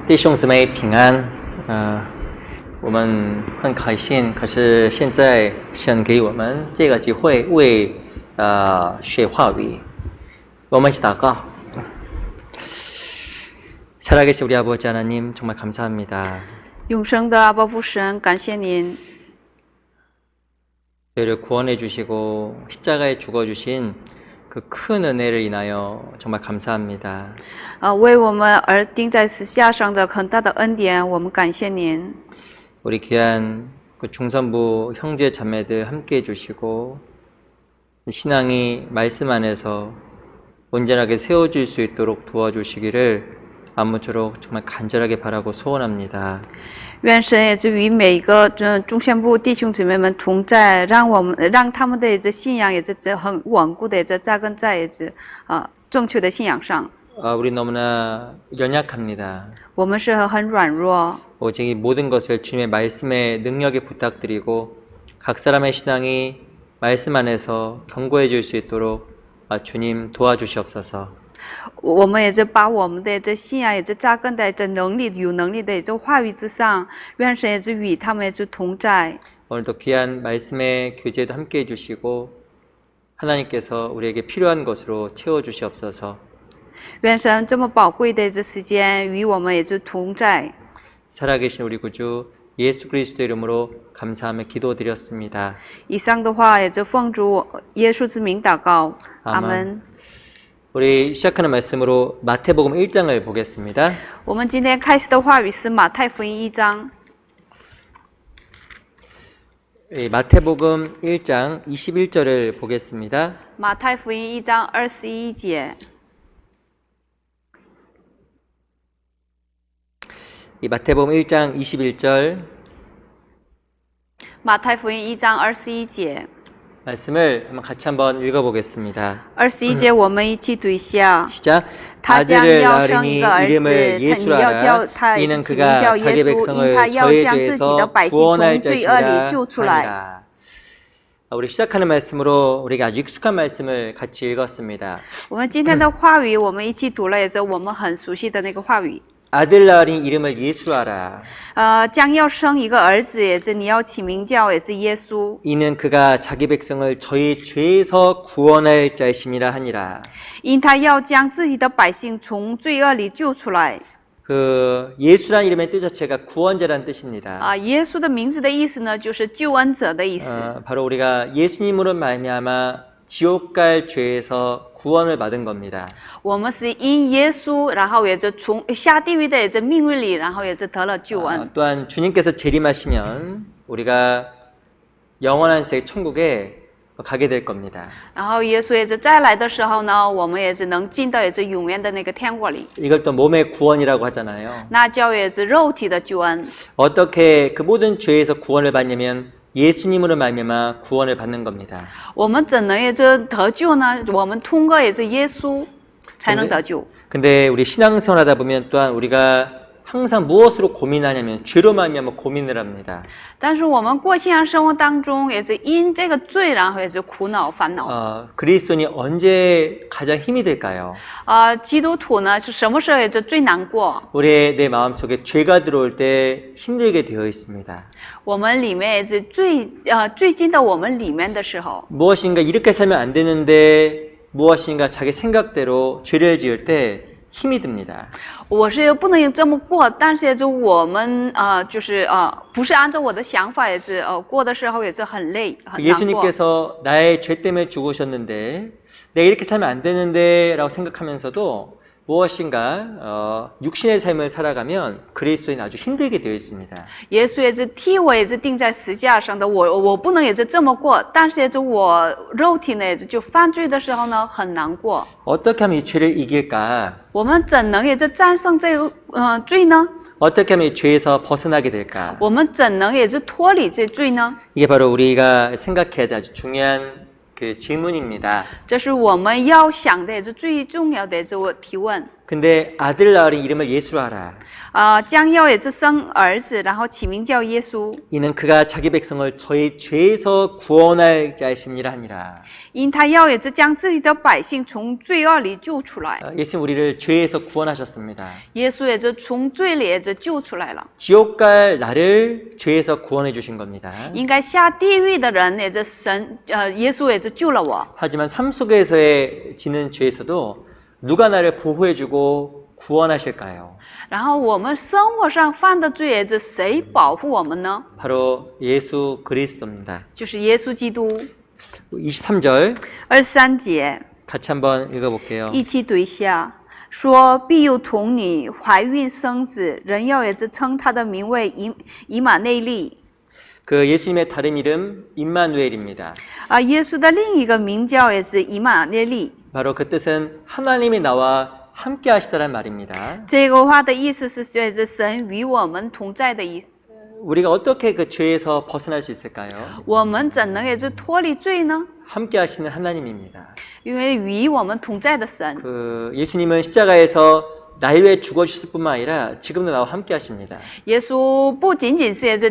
弟兄姊妹平安，我们很开心。可是现在神给我们这个机会为学话语，我们一起祷告。살아계신 우리 아버지 하나님 정말 감사합니다. 永生的阿爸父神，感谢您， 저희를 구원해 주시고 십자가에 죽어 주신 그 큰 은혜를 인하여 정말 감사합니다. 为我们而钉在十字架上的很大的恩典，我们感谢您。 우리 귀한 그 중선부 형제 자매들 함께 해주시고 신앙이 말씀 안에서 온전하게 세워질 수 있도록 도와주시기를 아무쪼록 정말 간절하게 바라고 소원합니다. 愿神也是与每一个中宣部弟兄姊妹们同在，让他们的这信仰也是很稳固的，这扎根在正确的信仰上。 우리 너무나 연약합니다. 我们是很软弱， 오직 이 모든 것을 주님의 말씀의 능력에 부탁드리고 각 사람의 신앙이 말씀 안에서 견고해질 수 있도록 주님 도와주시옵소서. 我们也是把我们的这信仰也是扎根在这有能力的这话语之上。愿神也是与他们也是同在。 오늘도 귀한 말씀의 교제도 함께 해주시고 하나님께서 우리에게 필요한 것으로 채워주시옵소서. 愿神这么宝贵的这时间与我们也是同在。 살아계신 우리 구주 예수 그리스도 이름으로 감사하며 기도드렸습니다. 以上的话也是奉主耶稣之名祷告，阿门。 우리 시작하는 말씀으로 마태복음 1장을 보겠습니다. 我们今天开始的话语是马太福音1章。 마태복음 1장 21절을 보겠습니다. 马太福音1章21节。 마태복음 1장 21절 马太福音1章21节。 말씀을 같이 한번 읽어보겠습니다. 21节我们一起读一下。 시작. 他将 아들을 要生一 낳으리니 个儿子， 이름을 你要 예수라 叫他 이는 起名 그가 叫耶 자기 稣，因 백성을 他要 저희 将自己的 죄에서 百姓从 구원할 罪恶里 자시라 救出来。 하니라. 우리 시작하는 말씀으로 우리가 아주 익숙한 말씀을 같이 읽었습니다. 我们今天的话语，我们一起读了，也是我们很熟悉的那个话语。 아들 낳으니 이름을 예수하라. 将要生一个儿子，也是你要起名叫也是耶稣， 이는 그가 자기 백성을 저희 죄에서 구원할 자이심이라 하니라. 因他要将自己的百姓从罪恶里救出来。 그 예수란 이름의 뜻 자체가 구원자란 뜻입니다. 耶稣的名字的意思呢，就是救恩者的意思。 바로 우리가 예수님으로 말미암아 지옥 갈 죄에서 구원을 받은 겁니다. 我们是因耶稣，然后也是从下地狱的这命运里，然后也是得了救恩。 또한 주님께서 재림하시면 우리가 영원한 새 천국에 가게 될 겁니다. 然后耶稣也是再来的时候呢，我们也是能进到也是永远的那个天国里。 이걸 또 몸의 구원이라고 하잖아요. 那叫也是肉体的救恩。 어떻게 그 모든 죄에서 구원을 받냐면 예수님으로 말미암아 구원을 받는 겁니다. 我们怎能也是得救呢？我们通过也是耶稣才能得救。 근데 우리 신앙생활하다 보면 또한 우리가 항상 무엇으로 고민하냐면 죄로 말미암아 고민을 합니다. 但是我们过信仰生活当中，也是因这个罪，然后也是苦恼烦恼。 그리스도인이 언제 가장 힘이 될까요? 基督徒呢是什么时候也是最难过？ 우리의 내 마음속에 죄가 들어올 때 힘들게 되어 있습니다. 我们里面也是最近的我们里面的时候， 무엇인가 이렇게 살면 안 되는데 무엇인가 자기 생각대로 죄를 지을 때 힘이 듭니다. 我是不能这么过，但是也是我们不是按照我的想法也是过的时候也是很累很难过。 예수님께서 나의 죄 때문에 죽으셨는데 내가 이렇게 살면 안 되는데 라고 생각하면서도 무엇인가 육신의 삶을 살아가면 그리스도인 아주 힘들게 되어 있습니다. 耶稣也是替我也是钉在十字架上的，我不能也是这么过，但是也是我肉体呢也是就犯罪的时候呢很难过。 어떻게 하면 이 죄를 이길까? 我们怎能也是战胜这个罪呢？ 어떻게 하면 이 죄에서 벗어나게 될까? 我们怎能也是脱离这罪呢？ 이게 바로 우리가 생각해야 될 아주 중요한 그 질문입니다. 这是我们要想的，也是最重要的这个提问。 근데 아들 낳으리 이름을 예수로 하라. 将要也是生儿子，然后起名叫耶稣， 이는 그가 자기 백성을 저희 죄에서 구원할 자이심이라 하니라. 因他要也是将自己的百姓从罪恶里救出来。 예수님 우리를 죄에서 구원하셨습니다. 耶稣也是从罪里也是救出来了。 지옥 갈 나를 죄에서 구원해 주신 겁니다. 应该下地狱的人也是耶稣也是救了我。 하지만 삶 속에서의 지는 죄에서도 누가 나를 보호해 주고 구원하실까요? 然后我们生活上犯的罪也是谁保护我们呢？ 바로 예수 그리스도입니다. 就是耶稣基督。 23절 23节， 같이 한번 읽어볼게요. 一起读一下。说必有童女怀孕生子，人要也是称他的名为以马内利。 그 예수님의 다른 이름 임마누엘입니다. 耶稣的另一个名叫也是以马内利。 바로 그 뜻은 하나님이 나와 함께 하시다란 말입니다. 这个话的意思是，也是神与我们同在的意思。 우리가 어떻게 그 죄에서 벗어날 수 있을까요? 我们怎能也是脱离罪呢？ 함께 하시는 하나님입니다. 因为与我们同在的神。 그 예수님은 십자가에서 날 위해 죽어 주실 뿐만 아니라 지금도 나와 함께 하십니다. 耶稣不仅仅是也是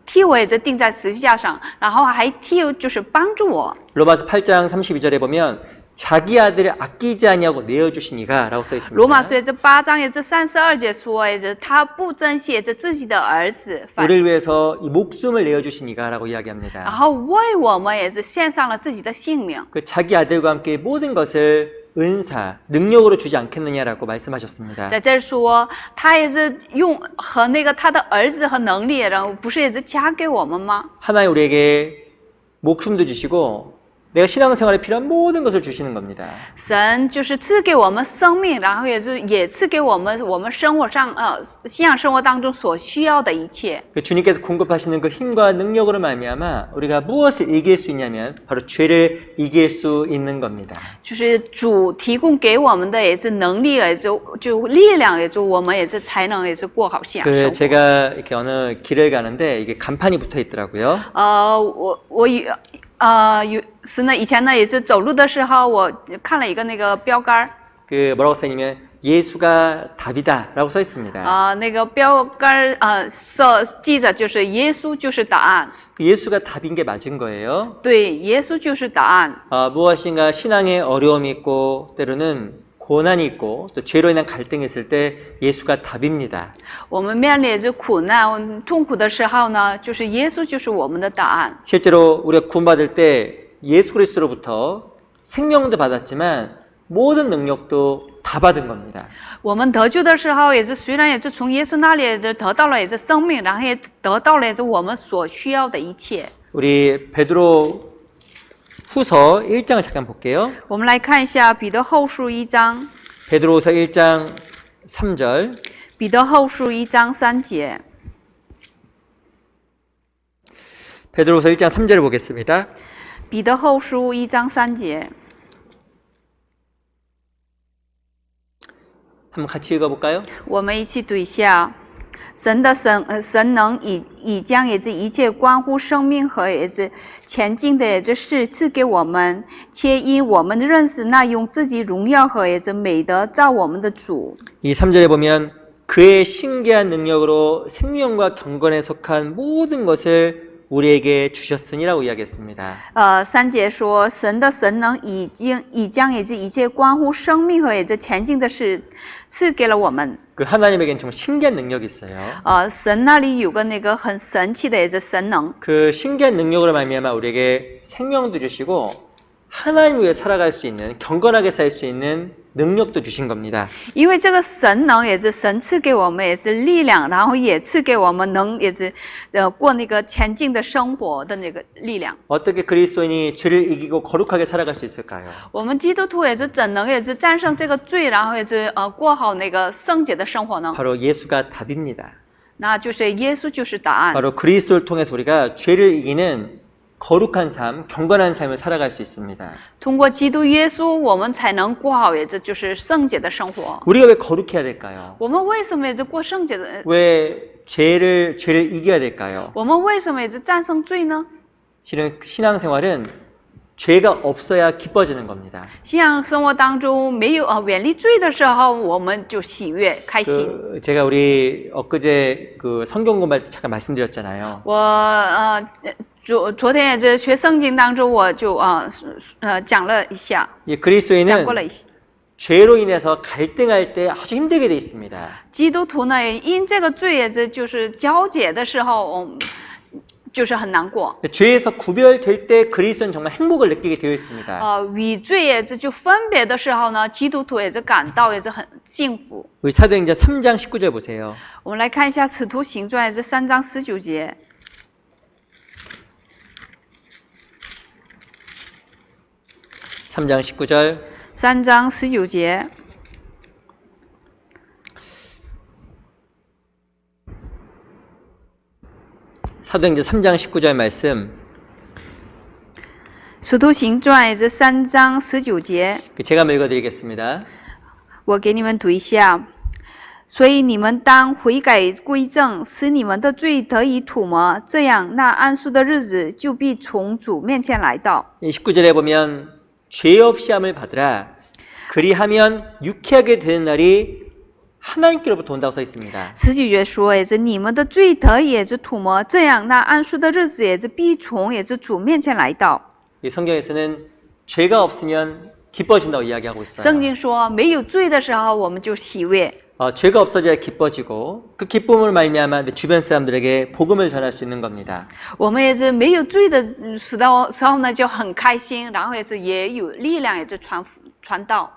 替我也是钉在十字架上，然后还就是帮助我。 로마서 8장 32절에 보면 자기 아들을 아끼지 아니하고 내어 주시니가라고 써 있습니다. 罗马书也是8章也是32节说，也是他不珍惜也是自己的儿子， 우리를 위해서 이 목숨을 내어 주시니가라고 然 이야기합니다. 后为我们也是献上了自己的性命。 그 자기 아들과 함께 모든 것을 은사, 능력으로 주지 않겠느냐라고 말씀하셨습니다. 在这儿说，他也是用和那个他的儿子和能力，然后不是也是加给我们吗？ 하나님 우리에게 목숨도 주시고 내가 신앙생활에 필요한 모든 것을 주시는 겁니다. 神就是赐给我们生命，然后也赐给我们生活上信仰生活当中所需要的一切。 그 주님께서 공급하시는 그 힘과 능력으로 말미암아 우리가 무엇을 이길 수 있냐면 바로 죄를 이길 수 있는 겁니다. 就是主提供给我们的也是能力，也就力量，也就我们也是才能也是过好信仰生 그 活。 제가 이렇게 어느 길을 가는데 이게 간판이 붙어 있더라고요. 是呢，以前呢也是走路的时候，我看了一个那个标杆儿， 그 뭐라고 써 있냐면 예수가 답이다라고 써 있습니다. 那个标杆儿记着就是耶稣就是答案， 그 예수가 답인 게 맞은 거예요. 对，耶稣就是答案。 무엇인가 신앙에 어려움이 있고 때로는 고난이 있고 또 죄로 인한 갈등이 있을 때 예수가 답입니다. 我们面临着苦难、痛苦的时候呢，就是耶稣就是我们的答案。 실제로 우리가 구원받을 때 예수 그리스도로부터 생명도 받았지만 모든 능력도 다 받은 겁니다. 我们得救的时候，也是虽然也是从耶稣那里得到了也是生命，然后也得到了也是我们所需要的一切。 우리 베드로 후서 1장을 잠깐 볼게요. 我们来看一下彼得后书1章， 베드로후서 1장 3절. 彼得后书1章3节。 베드로후서 1장 3절을 보겠습니다. 彼得后书1章3节， 한번 같이 읽어볼까요? 我们一起读一下。神能以将也是一切关乎生命和也是前进的也是事赐给我们，且因我们认识那用自己荣耀和也是美德造我们的主。 이 3절에 보면 그의 신기한 능력으로 생명과 경건에 속한 모든 것을 우리에게 주셨으니라고 이야기했습니다. 3节说神能已将也是一切关乎生命和也是前进的事赐给了我们。 그 하나님에겐 정말 신기한 능력이 있어요. 神那里有个那个很神奇的也是神能。 그 신기한 능력으로 말미암아 우리에게 생명도 주시고 하나님 위해 살아갈 수 있는 경건하게 살 수 있는 능력도 주신 겁니다. 因为这个神能也是神赐给我们也是力量，然后也赐给我们能也是过那个前进的生活的那个力量。 어떻게 그리스도인이 죄를 이기고 거룩하게 살아갈 수 있을까요? 我们基督徒也是怎能也是战胜这个罪，然后也是过好那个圣洁的生活呢？ 바로 예수가 답입니다. 那就是耶稣就是答案。 바로 그리스도를 통해서 우리가 죄를 이기는 거룩한 삶, 경건한 삶을 살아갈 수 있습니다. 通过基督耶稣，我们才能过好也就是圣洁的生活。 우리가 왜 거룩해야 될까요? 我们为什么也是过圣洁的？ 왜 죄를 이겨야 될까요? 我们为什么也是战胜罪呢？ 실은 신앙생활은 죄가 없어야 기뻐지는 겁니다. 信仰生活当中没有远离罪的时候，我们就喜悦开心。 제가 우리 엊그제 그 성경 공부할 때 잠깐 말씀드렸잖아요. 我昨天也在学圣经当中，我就讲了一下， 이 그리스도인은 讲过了一下。 죄로 인해서 갈등할 때 아주 힘들게 돼 있습니다. 基督徒呢，因这个罪也就是交解的时候，就是很难过。 죄에서 구별될 때 그리스도는 정말 행복을 느끼게 되어 있습니다. 与罪也就分别的时候呢，基督徒也是感到也是很幸福。 우리 사도행전 3장 19절 보세요. 我们来看一下《使徒行传》这3章19节。 3장 19절. 3章19节。 사도행전 3장 19절 말씀. 使徒行传这3章19节， 제가 한번 읽어드리겠습니다. 我给你们读一下。所以你们当悔改归正，使你们的罪得以涂抹，这样那安舒的日子就必从主面前来到。 19절에 보면 죄 없이 함을 받으라. 그리하면 유쾌하게 되는 날이 하나님께로부터 온다고 써 있습니다. 19节说，也是你们的罪得以也是涂抹，这样那安舒的日子也是必从也是主面前来到。 이 성경에서는 죄가 없으면 기뻐진다고 이야기하고 있어요. 圣经说，没有罪的时候，我们就喜悦。 죄가 없어져야 기뻐지고 그 기쁨을 말미암아 주변 사람들에게 복음을 전할 수 있는 겁니다. 我们也是没有罪的时候呢，就很开心，然后也有力量，也是传道。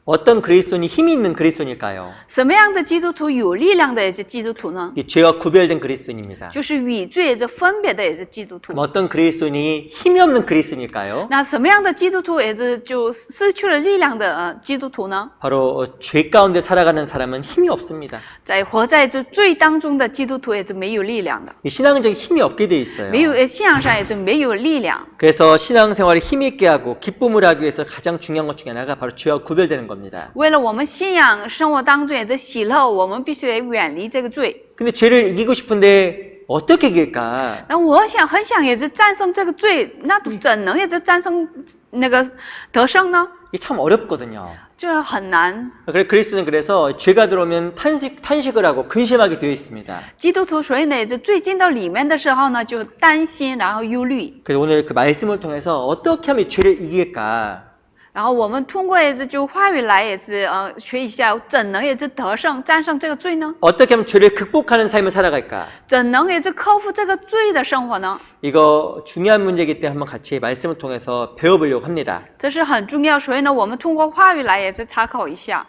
어떤 그리스도인이 힘이 있는 그리스도인일까요? 什么样的基督徒有力量的也是基督徒呢？ 이 죄와 구별된 그리스도인입니다. 就是与罪也是分别的也是基督徒。 그럼 어떤 그리스도인이 힘이 없는 그리스도인일까요? 那什么样的基督徒也是就失去了力量的基督徒呢？ 바로 죄 가운데 살아가는 사람은 힘이 없습니다. 活在这罪当中的基督徒也是没有力量的， 신앙적인 힘이 없게 돼 있어요. 没有信仰上也是没有力量。 그래서 신앙생활을 힘 있게 하고 기쁨을 하기 위해서 가장 중요한 것 중에 하나가 바로 죄와 구별되는 겁니다. 为了我们信仰生活当中也是喜乐，我们必须得远离这个罪。 근데 죄를 이기고 싶은데 어떻게 이길까? 那我很想也是战胜这个罪，那怎能也是战胜那个得胜呢？ 이게 참 어렵거든요. 就是很难。 그리스도는 그래서 죄가 들어오면 탄식을 하고 근심하게 되어 있습니다. 基督徒所以呢，也是罪进到里面的时候呢，就担心，然后忧虑。 그래서 오늘 그 말씀을 통해서 어떻게 하면 이 죄를 이길까? 然后我们通过也是就话语来也是学一下，怎能也是得胜战胜这个罪呢？ 어떻게 하면 죄를 극복하는 삶을 살아갈까? 怎能也是克服这个罪的生活呢？ 이거 중요한 문제이기 때문에 한번 같이 말씀을 통해서 배워보려고 합니다. 这是很重要，所以呢，我们通过话语来也是参考一下。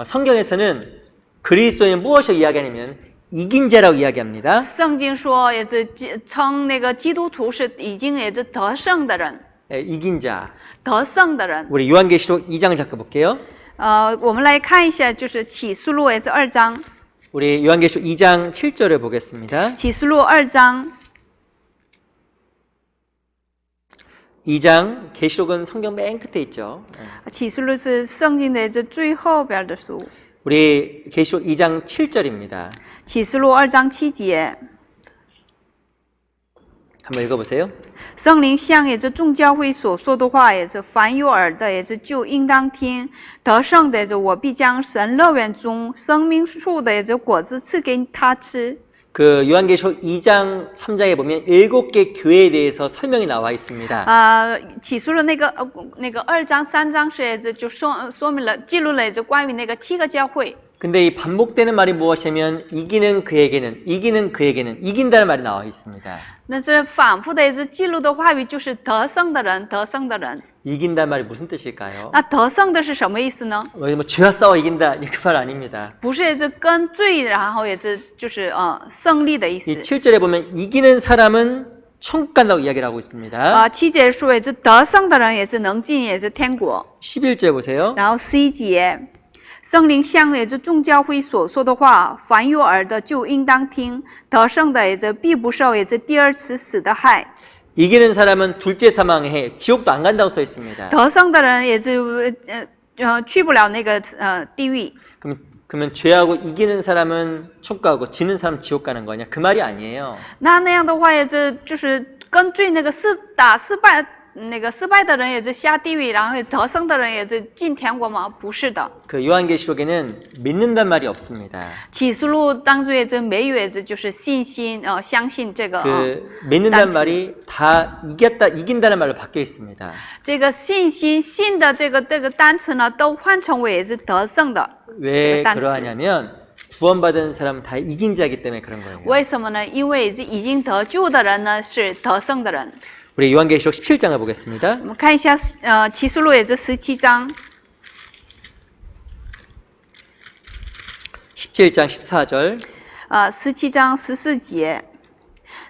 성경에서는 그리스도인 무엇을 이야기하냐면 이긴 자라고 이야기합니다. 圣经说也是称那个基督徒是已经也是得胜的人， 이긴 자. 得胜的人。 우리 요한계시록 2장 잠깐 볼게요. 我们来看一下，就是启示录也是2章， 우리 요한계시록 2장 7절을 보겠습니다. 启示录2章。 2장 계시록은 성경 맨 끝에 있죠. 启示录是圣经的这最后边的书。 우리 계시록 2장 7절입니다. 启示录2章7节， 한번 읽어보세요. 圣灵向也这众教会所说的话，也是凡有耳的，也是就应当听。得胜的，也是我必将神乐园中生命树的也是果子赐给他吃。 그 요한계시록 2장 3장에 보면 7개 교회에 대해서 설명이 나와 있습니다. 启示录那个2章3章是也是就说明了记录了也是关于那个7个教会。 근데 이 반복되는 말이 무엇이냐면 이기는 그에게는 이긴다는 말이 나와 있습니다. 那这反复的也是记录的话语就是得胜的人，得胜的人。 이긴다는 말이 무슨 뜻일까요? 那得胜的是什么意思呢？ 뭐 죄와 싸워 이긴다 이그 말 아닙니다. 不是也是跟罪，然后也是就是胜利的意思。 이 7절에 보면 이기는 사람은 천국 간다고 이야기를 하고 있습니다. 7节说也是得胜的人也是能进也是天国。 11절 보세요. 然后11节，圣灵向也是众教会所说的话，凡有耳的就应当听。得胜的也是必不受也是第二次死的害。 이기는 사람은 둘째 사망에 해 지옥도 안 간다고 써 있습니다. 得胜的人也是去不了那个地狱。 그러면 죄하고 이기는 사람은 천국 가고 지는 사람 지옥 가는 거냐? 그 말이 아니에요. 那样的话也是就是跟罪那个那个失败的人也是下地狱，然后得胜的人也是进天国吗？不是的。 그 요한계시록에는 믿는단 말이 없습니다. 启示录当中也是没有，也是就是信心，相信这个 그 믿는단 단지. 말이 다 이긴다는 말로 바뀌어 있습니다. 这个信心信的这个单词呢，都换成为也是得胜的。 왜 단지. 그러하냐면 구원받은 사람은 다 이긴 자이기 때문에 그런 거예요. 为什么呢？因为已经得救的人呢是得胜的人。 우리 요한계시록 17장을 보겠습니다. 我们看一下，启示录也是17章， 17장 14절. 17章14节。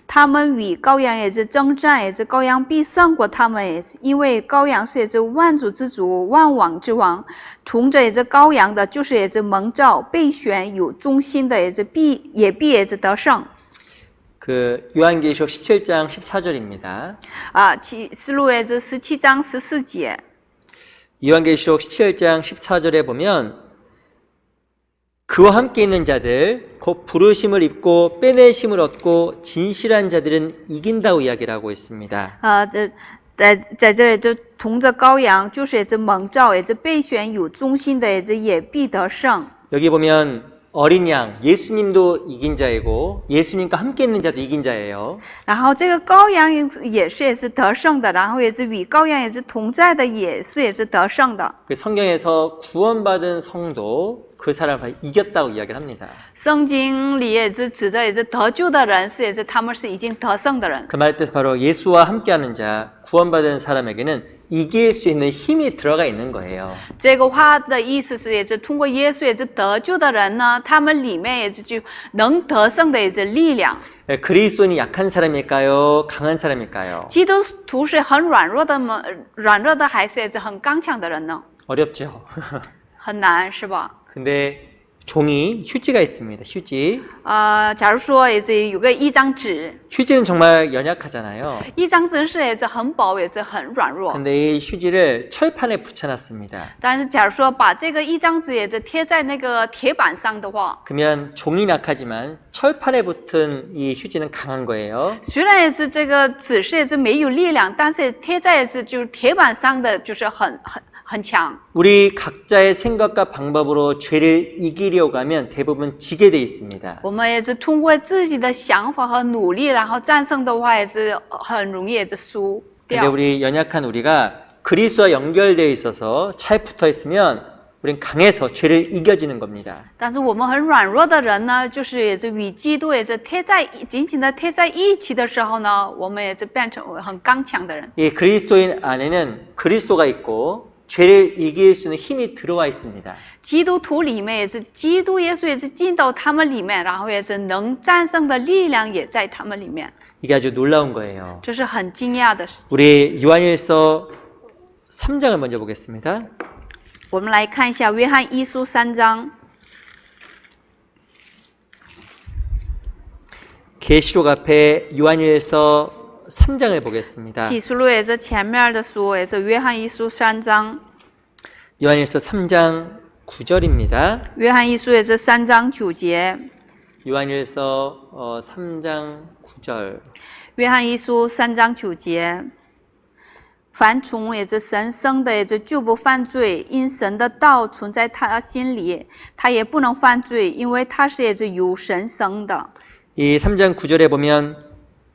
他们与羔羊也是征战，也是羔羊必胜过他们，也是因为羔羊是也是万主之主，万王之王。从着也是羔羊的，就是也是蒙召、备选、有忠心的，也是必也是得胜。 그 요한계시록 17장 14절입니다. 启示录也是17章14节。 요한계시록 17장 14절에 보면 그와 함께 있는 자들 곧 부르심을 입고 빼내심을 얻고 진실한 자들은 이긴다고 이야기를 하고 있습니다. 在这里就同着羔羊，就是也是蒙召，也是备选，有忠心的，也必得胜。 여기 보면 어린 양 예수님도 이긴 자이고 예수님과 함께 있는 자도 이긴 자예요. 然后这个羔羊也是得胜的，然后也是与羔羊也是同在的，也是得胜的。 그 성경에서 구원받은 성도 그 사람을 이겼다고 이야기를 합니다. 圣经里也是指着也是得救的人，也是他们是已经得胜的人。 그 말 뜻은 바로 예수와 함께하는 자, 구원받은 사람에게는 이길 수 있는 힘이 들어가 있는 거예요. 这个话的意思是，也是通过耶稣也是得救的人呢，他们里面也是就能得胜的也是力量。 그리스도인이 약한 사람일까요? 강한 사람일까요? 基督徒是很软弱的吗？软弱的还是也是很刚强的人呢？ 어렵죠. 很难是吧？ 근데 종이 휴지가 있습니다. 휴지. 假如说也是有个一张纸， 휴지는 정말 연약하잖아요. 一张纸是也是很薄，也是很软弱。 근데 이 휴지를 철판에 붙여놨습니다. 但是假如说把这个一张纸也是贴在那个铁板上的话， 그러면 종이 약하지만 철판에 붙은 이 휴지는 강한 거예요. 虽然也是这个纸是也是没有力量，但是贴在也是就是铁板上的就是很强。 우리 각자의 생각과 방법으로 죄를 이기려고 하면 대부분 지게 돼 있습니다. 我们也是通过自己的想法和努力，然后战胜的话，也是很容易也是输 근데 掉。 우리 연약한 우리가 그리스도와 연결되어 있어서 잘 붙어 있으면 우린 강해서 죄를 이겨지는 겁니다. 但是我们很软弱的人呢，就是也是与基督也是紧紧的贴在一起的时候呢，我们也是变成很刚强的人。 이 그리스도인 안에는 그리스도가 있고 죄를 이길 수 있는 힘이 들어와 있습니다. 基督徒里面也是基督耶稣也是进到他们里面，然后也是能战胜的力量也在他们里面， 이게 아주 놀라운 거예요. 这是很惊讶的事情。 우리 요한일서 3장을 먼저 보겠습니다. 我们来看一下约翰一书3章。 계시록 앞에 요한일서 3장을 보겠습니다. 启示录也是前面的书，也是约翰一书3章。 요한일서 3장 9절입니다. 约翰一书也是3章9节。 요한일서 3장 9절. 约翰一书3章9节。 凡从也是神生的，也是就不犯罪，因神的道存在他心里，他也不能犯罪，因为他是也是由神生的。 이 3장 9절에 보면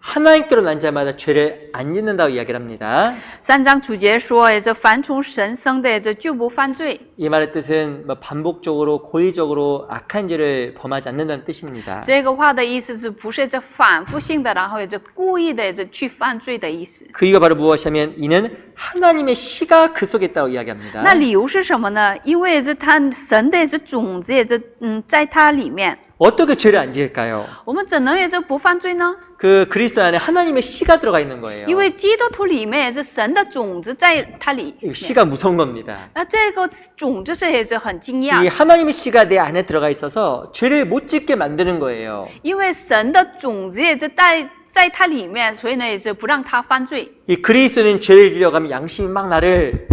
하나님께로 난 자마다 죄를 안 짓는다고 이야기를 합니다. 3章9节说，也是凡从神生的，也是就不犯罪。 이 말의 뜻은 반복적으로 고의적으로 악한 죄를 범하지 않는다는 뜻입니다. 这个话的意思是不是这反复性的，然后也是故意的，也是去犯罪的意思？ 그 이유가 바로 무엇이냐면 이는 하나님의 씨가 그 속에 있다고 이야기합니다. 那理由是什么呢？因为也是他神的也是种子，也是在他里面。 어떻게 죄를 안 지을까요? 我们怎能也是不犯罪呢？ 그 그리스도 안에 하나님의 씨가 들어가 있는 거예요. 因为基督徒里面也是神的种子在他里。 이 씨가 무서운 겁니다. 那这个种子是也是很惊讶 이 ， 하나님의 씨가 내 안에 들어가 있어서 죄를 못 짓게 만드는 거예요. 因为神的种子也是在他里面，所以呢也是不让他犯罪。 이 그리스도는 죄를 지려고 하면 양심이 막 나를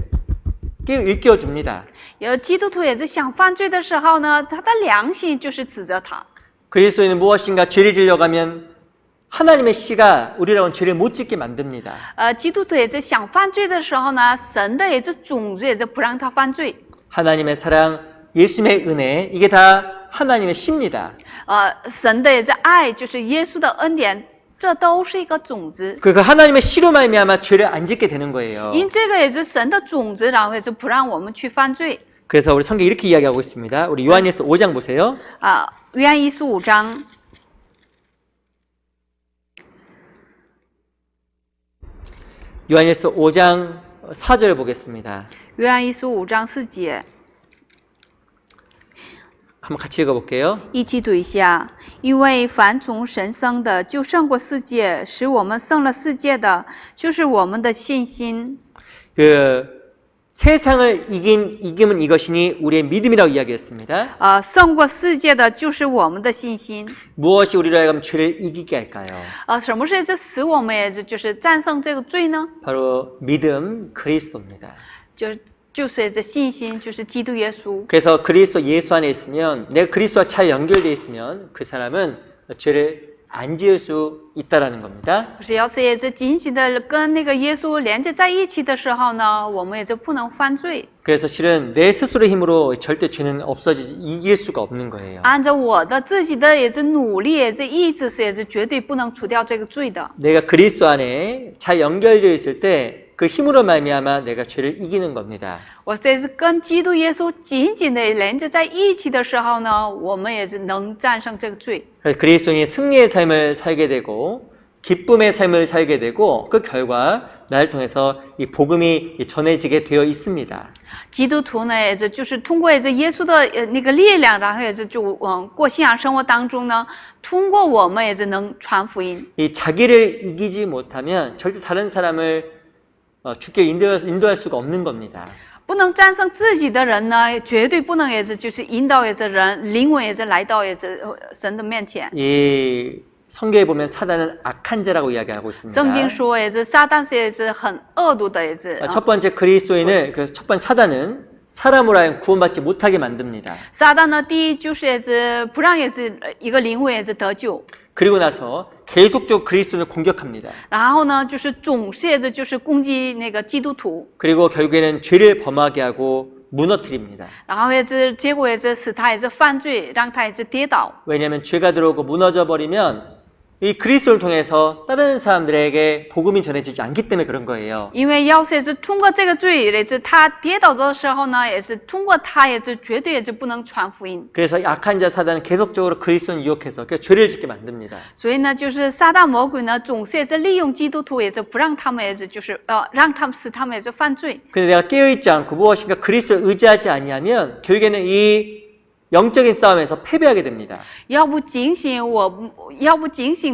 일깨워 줍니다. 有基督徒也是想犯罪的时候呢，他的良心就是指责他。 그리스도인은 무엇인가 죄를 지려고 하면 하나님의 씨가 우리라고는 죄를 못 짓게 만듭니다. 基督徒也是想犯罪的时候呢，神的也是种子也是不让他犯罪。 하나님의 사랑, 예수님의 은혜, 이게 다 하나님의 씨입니다. 神的也是爱，就是耶稣的恩典，这都是一个种子。 그 하나님의 씨로 말미암아 죄를 안 짓게 되는 거예요. 因这个也是神的种子，然后也是不让我们去犯罪。 그래서 우리 성경 이렇게 이야기하고 있습니다. 우리 요한일서 5장 보세요. 约翰一书5章， 요한일서 5장 4절 보겠습니다. 约翰一书5章4节， 한번 같이 읽어볼게요. 一起读一下。因为凡从神生的，就胜过世界；使我们胜了世界的，就是我们的信心。 그 세상을 이김은 이것이니 우리의 믿음이라고 이야기했습니다. 胜过世界的，就是我们的信心。 무엇이 우리로 하여금 죄를 이기게 할까요? 什么是这使我们也就是战胜这个罪呢？ 바로 믿음 그리스도입니다. 就是这信心，就是基督耶稣。 그래서 그리스도 예수 안에 있으면 내가 그리스도와 잘 연결되어 있으면 그 사람은 죄를 안 지을 수 있다라는 겁니다. 就是要是也是紧紧的跟那个耶稣连接在一起的时候呢，我们也就不能犯罪。 그래서 실은 내 스스로의 힘으로 절대 죄는 이길 수가 없는 거예요. 按照我的自己的也是努力，也是意志是也是绝对不能除掉这个罪的。 내가 그리스도 안에 잘 연결되어 있을 때 그 힘으로 말미암아 내가 죄를 이기는 겁니다. 我这是跟基督耶稣紧紧的连接在一起的时候呢，我们也是能战胜这个罪。 그래서 그리스도인이 승리의 삶을 살게 되고 기쁨의 삶을 살게 되고 그 결과 나를 통해서 이 복음이 전해지게 되어 있습니다. 基督徒呢，也是就是通过也是耶稣的那个力量，然后也是就过信仰生活当中呢，通过我们也是能传福音。 이 자기를 이기지 못하면 절대 다른 사람을 주께 인도할 수가 없는 겁니다. 不能战胜自己的人呢，绝对不能也是就是引导也是人灵魂也是来到也是神的面前。 이 성경에 보면 사단은 악한 자라고 이야기하고 있습니다. 圣经说也是撒旦是也是很恶毒的也是。 첫 번째 그리스도인을 그래서 첫 번째 사단은 사람으로 하여금 구원받지 못하게 만듭니다. 撒旦呢，第一就是也是不让也是一个灵魂也是得救。 그리고 나서 계속적으로 그리스도를 공격합니다. 然后呢，就是总是也是就是攻击那个基督徒。 그리고 결국에는 죄를 범하게 하고 무너뜨립니다. 然后也是结果也是使他也是犯罪，让他也是跌倒。 왜냐하면 죄가 들어오고 무너져 버리면 이 그리스도를 통해서 다른 사람들에게 복음이 전해지지 않기 때문에 그런 거예요. 因为要是也是通过这个罪，也是他跌倒的时候呢，也是通过他也是绝对也是不能传福音。 그래서 약한 자 사단은 계속적으로 그리스도를 유혹해서 죄를 짓게 만듭니다. 所以呢，就是撒旦魔鬼呢，总是也是利用基督徒，也是不让他们也是就是让他们使他们也是犯罪。 근데 내가 깨어있지 않고 무엇인가 그리스도를 의지하지 아니하면 결국에는 이 영적인 싸움에서 패배하게 됩니다. 要不警醒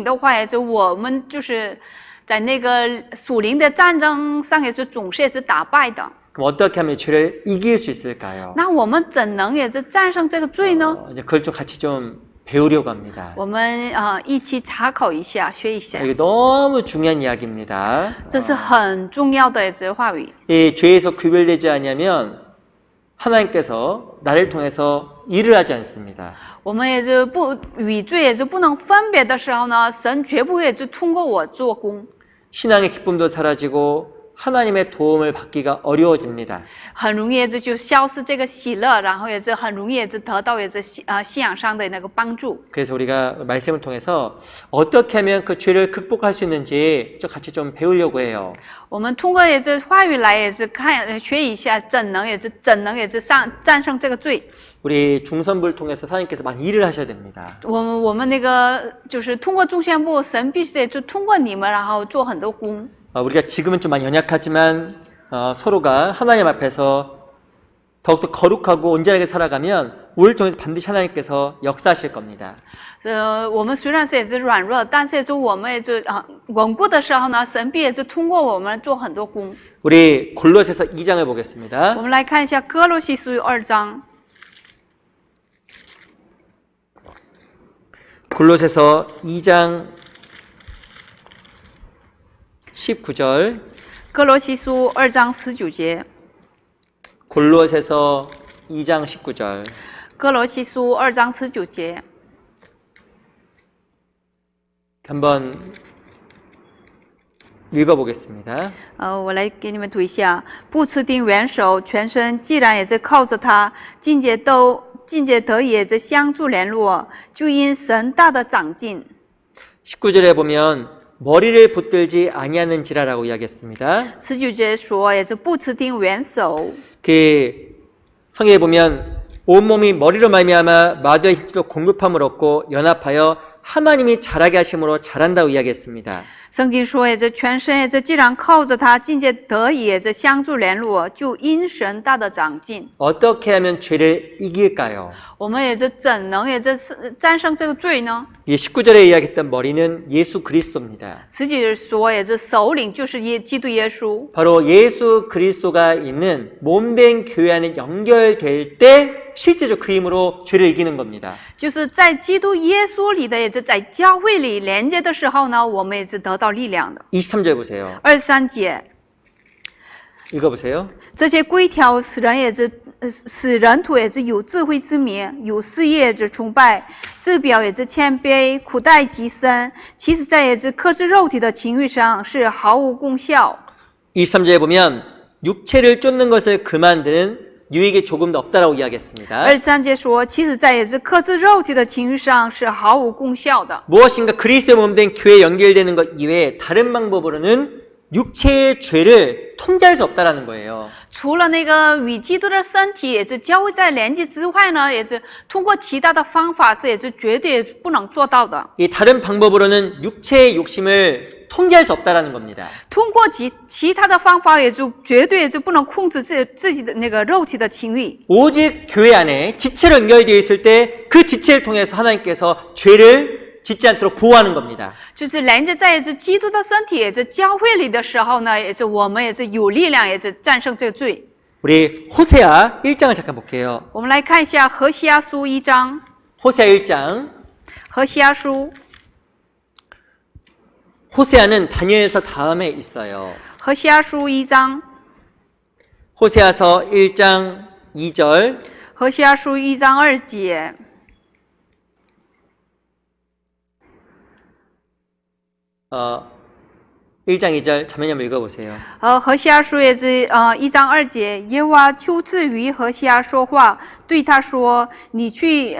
的话，也是我们就是在那个属灵的战争上也是总是也是打败的。 그럼 어떻게 하면 죄를 이길 수 있을까요? 那我们怎能也是战胜这个罪呢？ 이제 그걸 좀 같이 좀 배우려고 합니다. 我们一起查考一下，学一下， 이게 너무 중요한 이야기입니다. 这是很重要的也是话语。 이 죄에서 구별되지 않으면 하나님께서 나를 통해서 일을 하지 않습니다. 我们也是不与罪也是不能分别的时候呢，神绝不会也是通过我做工。 신앙의 기쁨도 사라지고 하나님의 도움을 받기가 어려워집니다. 很容易也是就消失这个喜乐，然后也是很容易也是得到也是信仰上的那个帮助。 그래서 우리가 말씀을 통해서 어떻게 하면 그 죄를 극복할 수 있는지 좀 같이 좀 배우려고 해요. 我们通过也是话语来也是看学一下，怎能也是战胜这个罪。 우리 중선부를 통해서 하나님께서 많이 일을 하셔야 됩니다. 我们那个就是通过中宣部，神必须得就通过你们，然后做很多工。 우리가 지금은 좀 많이 연약하지만 서로가 하나님 앞에서 더욱더 거룩하고 온전하게 살아가면 우리를 통해서 반드시 하나님께서 역사하실 겁니다. 我们虽然是也是软弱，但是也是我们也是稳固的时候呢，神必也是通过我们做很多工。 우리 골로새서 2장을 보겠습니다. 我们来看一下哥罗西书2章。 골로새서 2장 19절. 哥罗西书2章19节。 골로새서 2장 19절. 哥罗西书2章19节。 한번 읽어보겠습니다. 我来给你们读一下：不持定元首，全身既然也是靠着他，境界得也是相助联络，就因神大的长进。 19절에 보면 머리를 붙들지 아니하는지라라고 이야기했습니다. 19节说也是不持定元首。 그 성경에 보면 온몸이 머리로 말미암아 마귀의 힘으로 공급함을 얻고 연합하여 하나님이 자라게 하심으로 자란다고 이야기했습니다. 圣经说也是全身也是既然靠着他，境界得也是相助联络，就因神大的长进。 어떻게 하면 죄를 이길까요? 我们也是怎能也是战胜这个罪呢？ 이 19절에 이야기했던 머리는 예수 그리스도입니다. 19说也是首领就是基督耶稣。 바로 예수 그리스도가 있는 몸된 교회 안에 연결될 때 실제적으로 그 힘으로 죄를 이기는 겁니다. 就是在基督耶稣里的，也是在教会里连接的时候呢，我们也是得到力量的。 23절 보세요. 23节， 읽어보세요. 这些规条使人徒也是有智慧之名，有事业之崇拜，自表也是谦卑，苦待己身，其实在也是克制肉体的情欲上是毫无功效。 23절에 보면 육체를 쫓는 것을 그만두는 유익이 조금도 없다라고 이야기했습니다. 23节说，其实在也是克制肉体的情欲上是毫无功效的。 무엇인가 그리스도의 몸된 교회에 연결되는 것 이외에 다른 방법으로는 육체의 죄를 통제할 수 없다라는 거예요. 除了那个与基督的身体也是教会在连接之外呢，也是通过其他的方法是也是绝对不能做到的。 이 다른 방법으로는 육체의 욕심을 통제할 수 없다라는 겁니다. 通过其他的方法也是绝对也是不能控制自己的那个肉体的情欲。 오직 교회 안에 지체로 연결되어 있을 때 그 지체를 통해서 하나님께서 죄를 짓지 않도록 보호하는 겁니다. 就是连接在也是基督的身体也是教会里的时候呢，也是我们也是有力量，也是战胜这个罪。 우리 호세아 1장을 잠깐 볼게요. 我们来看一下何西阿书1章， 호세아 1장. 何西阿书， 호세아는 다니엘서 다음에 있어요. 何西阿书1章， 호세아서 1장 2절. 何西阿书1章2节。 1장 2절 자매님 한번 읽어보세요. 何西阿书也是1章2节，耶和华秋次与何西阿说话，对他说：“你去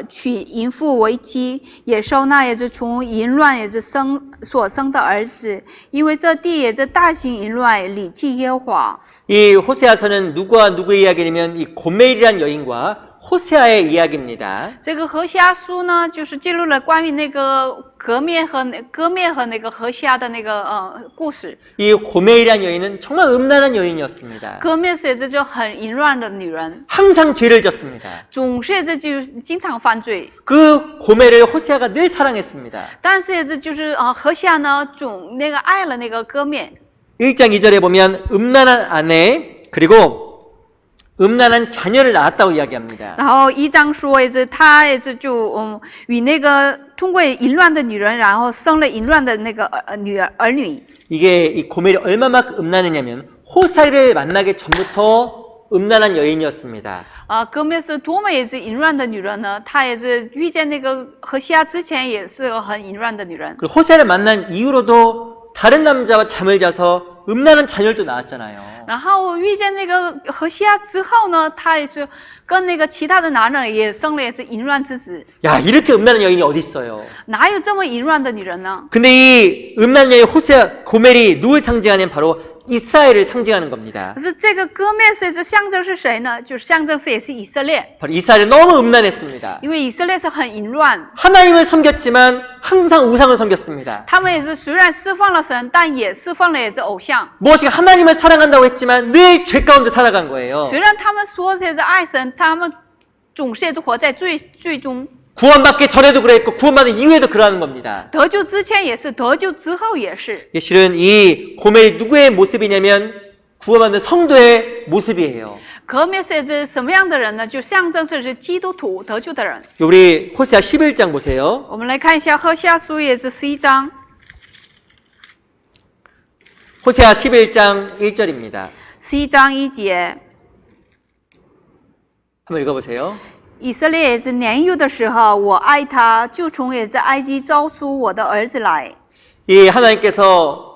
娶淫妇为妻，也收纳也是从淫乱也是所生的儿子，因为这地也是大行淫乱，离弃耶和华。” 이 호세아서는 누구와 누구의 이야기냐면 이 고멜이라는 여인과 호세아의 이야기입니다. 这个何西阿书呢，就是记录了关于那个割灭和那个何西阿的那个故事。 이 고멜이라는 여인은 정말 음란한 여인이었습니다. 割灭是这就很淫乱的女人， 항상 죄를 졌습니다. 总是这就经常犯罪。 그 고멜을 호세아가 늘 사랑했습니다. 但是也是就是何西阿呢，总那个爱了那个割灭。 1장 2절에 보면 음란한 아내 그리고 음란한 자녀를 낳았다고 이야기합니다. 然后1章说也是他也是就与那个通过淫乱的女人，然后生了淫乱的那个儿女。 이게 이 고멜이 얼마만큼 음란했냐면 호세아를 만나기 전부터 음란한 여인이었습니다. 割灭是多么也是淫乱的女人呢？她也是遇见那个何西阿之前也是个很淫乱的女人。 그리고 호세아를 만난 이후로도 다른 남자와 잠을 자서 음란한 자녀를 낳았잖아요. 然后遇见那个何西阿之后呢，她也是跟那个其他的男人也生了也是淫乱之子。 야, 이렇게 음란한 여인이 어디 있어요? 哪有这么淫乱的女人呢？ 근데 이 음란한 여인 호세아 고멜이 누굴 상징하냐면 바로 이스라엘을 상징하는 겁니다. 可是这个割灭是象征是谁呢？就是象征是也是以色列， 바로 이스라엘은 너무 음란했습니다. 因为以色列是很淫乱， 하나님을 섬겼지만 항상 우상을 섬겼습니다. 他们也是虽然侍奉了神，但也侍奉了也是偶像。 무엇인가 하나님을 사랑한다고 했지만 늘 죄 가운데 살아간 거예요. 虽然他们说也是爱神，他们总是也是活在罪中。 구원받기 전에도 그랬고 구원받은 이후에도 그러는 겁니다. 得救之前也是，得救之后也是。 실은 이 고멜이 누구의 모습이냐면 구원받는 성도의 모습이에요. 割灭是什么样的人呢？就象征是基督徒得救的人。 우리 호세아 11장 보세요. 我们来看一下何西阿书也是11章， 호세아 11장 1절입니다. 11章1节， 한번 읽어보세요. 以色列也是年幼的时候，我爱他，就从也是埃及招出我的儿子来。 이 하나님께서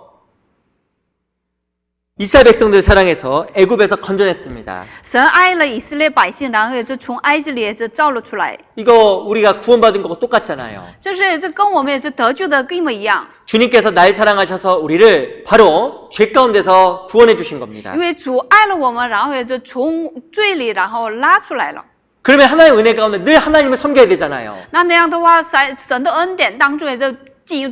이스라엘 백성들을 사랑해서 애굽에서 건져냈습니다. 神爱了以色列百姓，然后也是从埃及里也是造了出来。 이거 우리가 구원받은 거고 똑같잖아요. 这是也是跟我们也是得救的一模一样， 주님께서 날 사랑하셔서 우리를 바로 죄 가운데서 구원해 주신 겁니다. 因为主爱了我们，然后也是从罪里然后拉出来了。 그러면 하나님의 은혜 가운데 늘 하나님을 섬겨야 되잖아요. 那样的话，在神的恩典当中也是经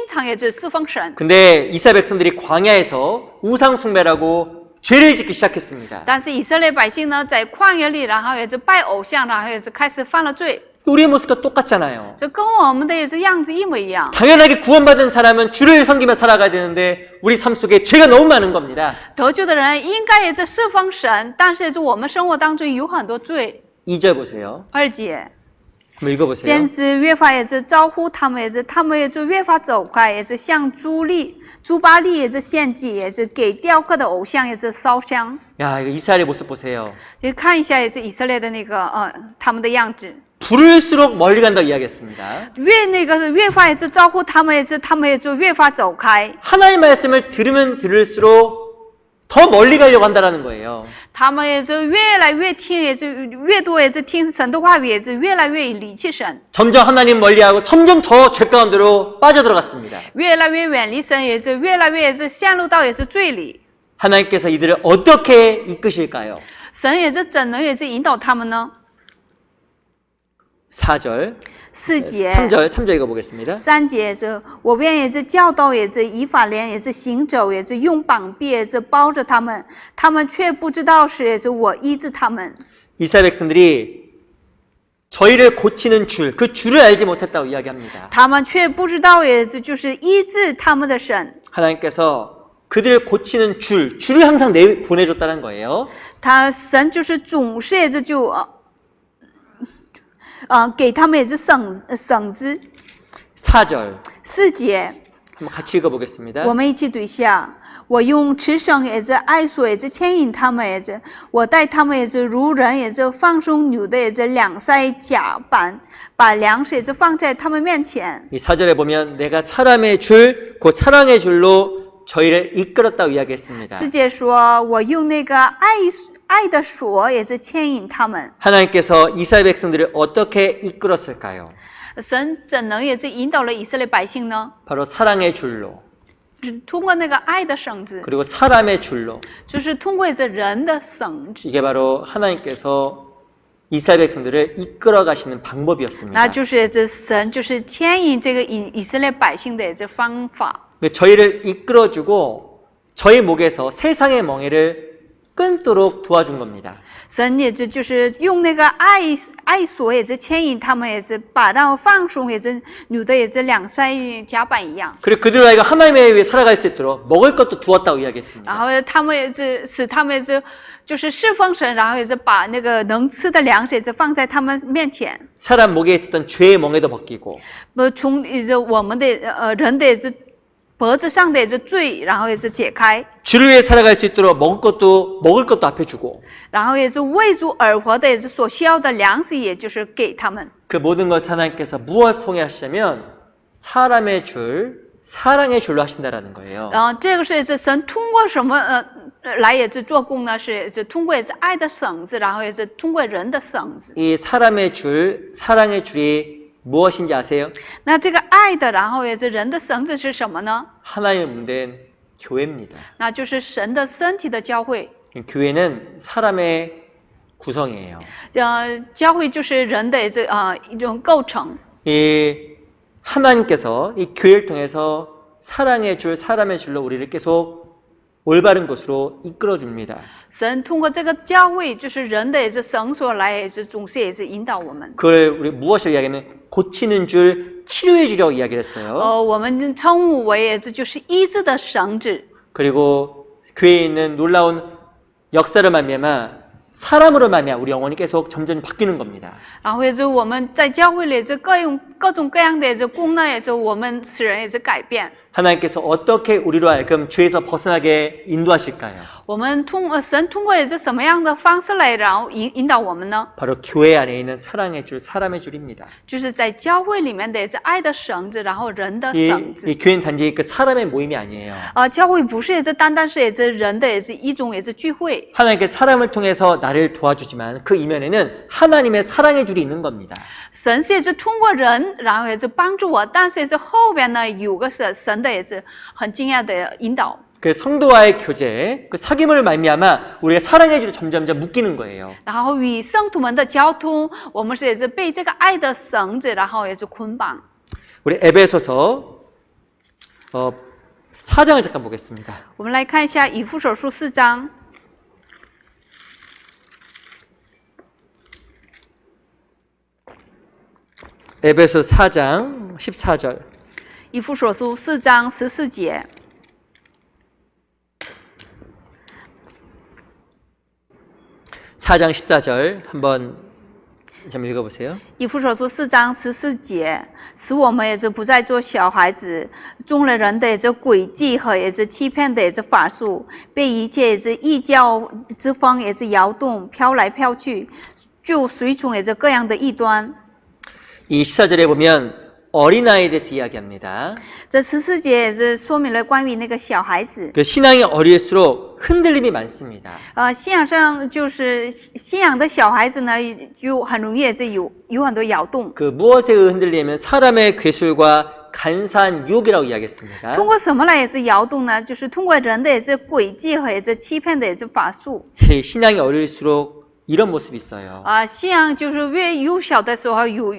常也是侍奉神。 근데 이스라엘 백성들이 광야에서 우상 숭배라고 죄를 짓기 시작했습니다. 但是以色列百姓呢，在旷野里，然后也是拜偶像，然后也是开始犯了罪。 우리의 모습과 똑같잖아요. 这跟我们的也是样子一模一样。 당연하게 구원받은 사람은 주를 섬기며 살아가야 되는데 우리 삶 속에 죄가 너무 많은 겁니다. 得救的人应该也是侍奉神，但是也是我们生活当中有很多罪。 2절 보세요. 2节， 한번 읽어보세요. 先知越发也是招呼他们，他们也是越发走开，也是向朱巴利也是献祭，也是给雕刻的偶像也是烧香。 야, 이거 이스라엘의 모습 보세요. 就看一下也是以色列的那个他们的样子。 부를수록 멀리 간다고 이야기했습니다. 越发也是招呼他们，他们也就越发走开。 하나님의 말씀을 들으면 들을수록 더 멀리 가려고 한다는 거예요. 他们也是越来越听，也是越多，也是听神的话语，也是越来越离弃神， 점점 하나님 멀리하고 점점 더 죄 가운데로 빠져들어갔습니다. 越来越远离神，也是越来越也是陷入到也是罪里。 하나님께서 이들을 어떻게 이끄실까요? 神也是怎能也是引导他们呢？ 4절, 4节。 3절 읽어보겠습니다. 3节是，我便也是教导，也是以法莲，也是行走，也是用膀臂，也是包着他们，他们却不知道是也是我医治他们。 이스라엘 백성들이 저희를 고치는 줄, 그 줄을 알지 못했다고 이야기합니다. 他们却不知道也是就是医治他们的神。 하나님께서 그들을 고치는 줄을 항상 보내줬다는 거예요. 神就是总是也是就给他们也是绳子。 4절 4节， 한번 같이 읽어보겠습니다. 我们一起读一下。我用慈绳也是爱索也是牵引他们也是，我带他们也是如人也是放松牛的也是两腮甲板，把粮食也是放在他们面前。 이 4절에 보면 내가 사람의 줄, 곧 사랑의 줄로 저희를 이끌었다고 이야기했습니다. 4节说，我用那个爱的锁也是牵引他们。 하나님께서 이스라엘 백성들을 어떻게 이끌었을까요? 神怎能也是引导了以色列百姓呢？ 바로 사랑의 줄로, 通过那个爱的绳子， 그리고 사람의 줄로. 就是通过这人的绳子， 이게 바로 하나님께서 이스라엘 백성들을 이끌어 가시는 방법이었습니다. 那就是这神就是牵引这个以色列百姓的这方法。 저희를 이끌어주고 저희 목에서 세상의 멍에를 끊도록 도와준 겁니다. 神也就是用那个爱索也是牵引他们，也是把让放松，也是扭的也是两腮甲板一样。 그리고 그들과 하여금 하나님의 위해 살아갈 수 있도록 먹을 것도 두었다고 然 이야기했습니다. 后他们也是使他们也是就是侍奉神，然后也是把那个能吃的粮食也是放在他们面前。 사람 목에 있었던 죄의 멍에도 벗기고 从我们的人的也是脖子上的也是罪，然后也是解开。 주를 위해 살아갈 수 있도록 먹을 것도 앞에 주고 然后也是为主而活的，也是所需要的粮食，也就是给他们。 그 모든 것 하나님께서 무엇 통해 하시냐면 사람의 줄, 사랑의 줄로 하신다라는 거예요. 然后这个是神通过什么来也是做工呢？是通过也是爱的绳子，然后也是通过人的绳子。 이 사람의 줄, 사랑의 줄이 무엇인지 아세요? 那这个爱的，然后也是人的绳子是什么呢？ 하나님의 몸된 교회입니다. 那就是神的身体的教会。 교회는 사람의 구성이에요. 教会就是人的一种构成。 이 하나님께서 이 교회를 통해서 사랑의 줄, 사람의 줄로 우리를 계속 올바른 곳으로 이끌어 줍니다. 神通过这个教会，就是人的也是绳索来，也是总是也是引导我们。 그걸 우리 무엇을 이야기하면 고치는 줄, 치료해 주려고 이야기를 했어요. 我们称为也就是医治的绳子。 그리고 교회에 있는 놀라운 역사를 말미암아 사람으로 말미암아 우리 영혼이 계속 점점 바뀌는 겁니다. 然后也是我们在教会里，也是各种各样的也是功能，也是我们使人也是改变。 하나님께서 어떻게 우리로 하여금 죄에서 벗어나게 인도하실까요? 神通过这什么样的方式来然后引导我们呢？ 바로 교회 안에 있는 사랑의 줄, 사람의 줄입니다. 就是在教会里面的这爱的绳子，然后人的绳子。 이 교회는 단지 그 사람의 모임이 아니에요. 教会不是单单是人的一种聚会。 하나님께 사람을 통해서 나를 도와주지만 그 이면에는 하나님의 사랑의 줄이 있는 겁니다. 神是通过人，然后帮助我，但是后边呢有个神的很惊讶的引导。 그 성도와의 교제, 그 사귐을 말미암아 우리가 사랑의 줄이 점점점 묶이는 거예요. 然后与圣徒们的交通，我们是被这个爱的绳子，然后捆绑。 우리 에베소서 4장을 잠깐 보겠습니다. 我们来看一下以弗所书4章。 에베소 4장 14절. 以弗所书4章14节。 4장 14절 한번 좀 읽어보세요. 以弗所书4章14节，使我们不再做小孩子，中了人的诡计和欺骗的法术，被一切异教之风摇动，飘来飘去，就随从各样的异端。 이 14절에 보면 어린아이에 대해서 이야기합니다. 这14节说明了关于那个小孩子。 그 신앙이 어릴수록 흔들림이 많습니다. 信仰上信仰的小孩子呢，就很容易有很多摇动。 그 무엇에 흔들리면 사람의 괴술과 간사한 유혹이라고 이야기했습니다. 通过什么来摇动呢？就是通过人的诡计和欺骗的法术。 신앙이 어릴수록 이런 모습이 있어요. 信仰就是越幼小的时候有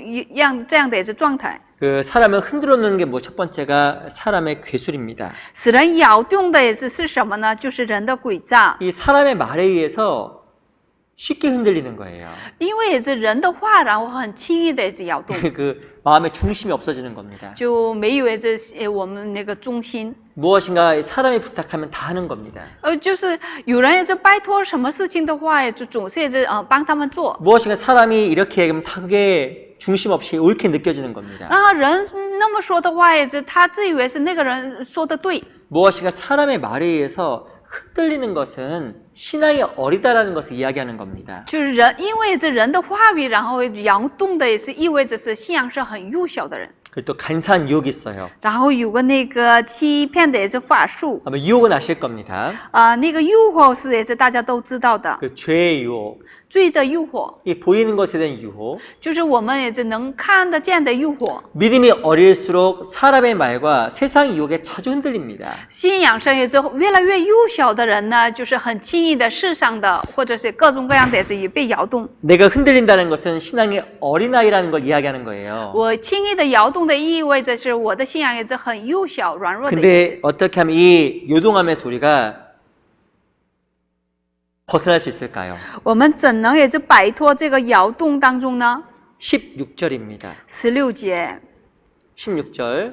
这样的状态。 그 사람을 흔들어 놓는 게 뭐 첫 번째가 사람의 괴술입니다. 使人摇动的是什么呢？就是人的诡诈。 이 사람의 말에 의해서 쉽게 흔들리는 거예요. 因为人的话，然后很轻易的摇动， 그 마음의 중심이 없어지는 겁니다. 就没有我们那个中心。 무엇인가 사람이 부탁하면 다 하는 겁니다. 就是有人拜托什么事情的话，就总是帮他们做。 무엇인가 사람이 이렇게 얘기하면 다 그게 중심 없이 옳게 느껴지는 겁니다. 然后人那么说的话，他自以为是那个人说的对。 무엇인가 사람의 말에 의해서 흔들리는 것은 신앙이 어리다라는 것을 이야기하는 겁니다. 就是因为人的话语，然后摇动的意味着是信仰是很幼小的人。 그리고 또 간사한 유혹이 있어요. 然后有个那个欺骗的法术。 아마 유혹은 아실 겁니다. 那个诱惑是大家都知道的， 그 죄의 유혹, 罪的诱惑， 이 보이는 것에 대한 유혹. 就是我们能看得见的诱惑。 믿음이 어릴수록 사람의 말과 세상 유혹에 자주 흔들립니다. 信仰上越来越幼小的人呢，就是很轻易的世上的或者是各种各样的也被摇动。 내가 흔들린다는 것은 신앙의 어린아이라는 걸 이야기하는 거예요. 我轻易的摇动的意味着是我的信仰很幼小软弱的意思。 근데 어떻게 하면 이 요동함에서 우리가 벗어날 수 있을까요? 我们怎能摆脱这个摇动当中呢？ 16절입니다. 16节， 16절.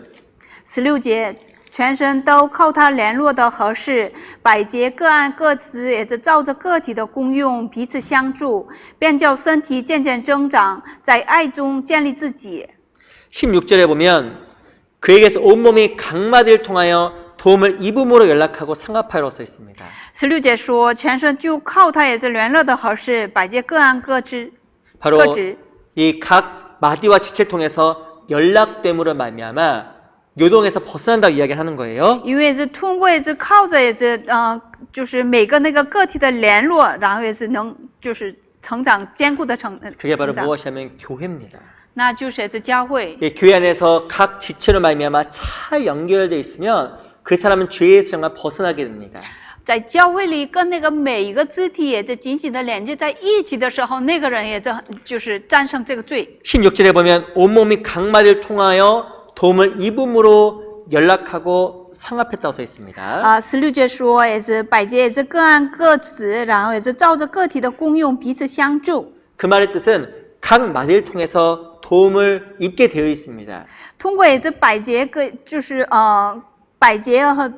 16节，全身都靠他联络的合适，百节各按各职，照着个体的功用彼此相助，便叫身体渐渐增长，在爱中建立自己。 16절에 보면 그에게서 온몸이 각마디를 통하여 도움을 입음으로 연락하고 상합하여로 써 있습니다. 16节说，全身就靠他联络的合适，百节各按各职。 바로 各职 이 각 마디와 지체를 통해서 연락됨으로 말미암아 요동에서 벗어난다고 이야기를 하는 거예요. 因为通过靠着就是每个那个个体的联络，然后能就是成长坚固的成 그게 바로 长， 무엇이냐면 교회입니다. 那就是教会。 이 교회 안에서 각 지체로 말미암아 잘 연결되어 있으면 그 사람은 죄에서 정말 벗어나게 됩니다. 在教会里跟那个每一个肢体紧紧的连接在一起的时候，那个人就是战胜这个罪。 16절에 보면 온몸이 각마디를 통하여 도움을 입음으로 연락하고 상합했다고 써 있습니다. 16节说百节各按各职，然后照着个体的功用彼此相助。 그 말의 뜻은 각 마디를 통해서 도움을 입게 되어 있습니다. 通过百节就是百节和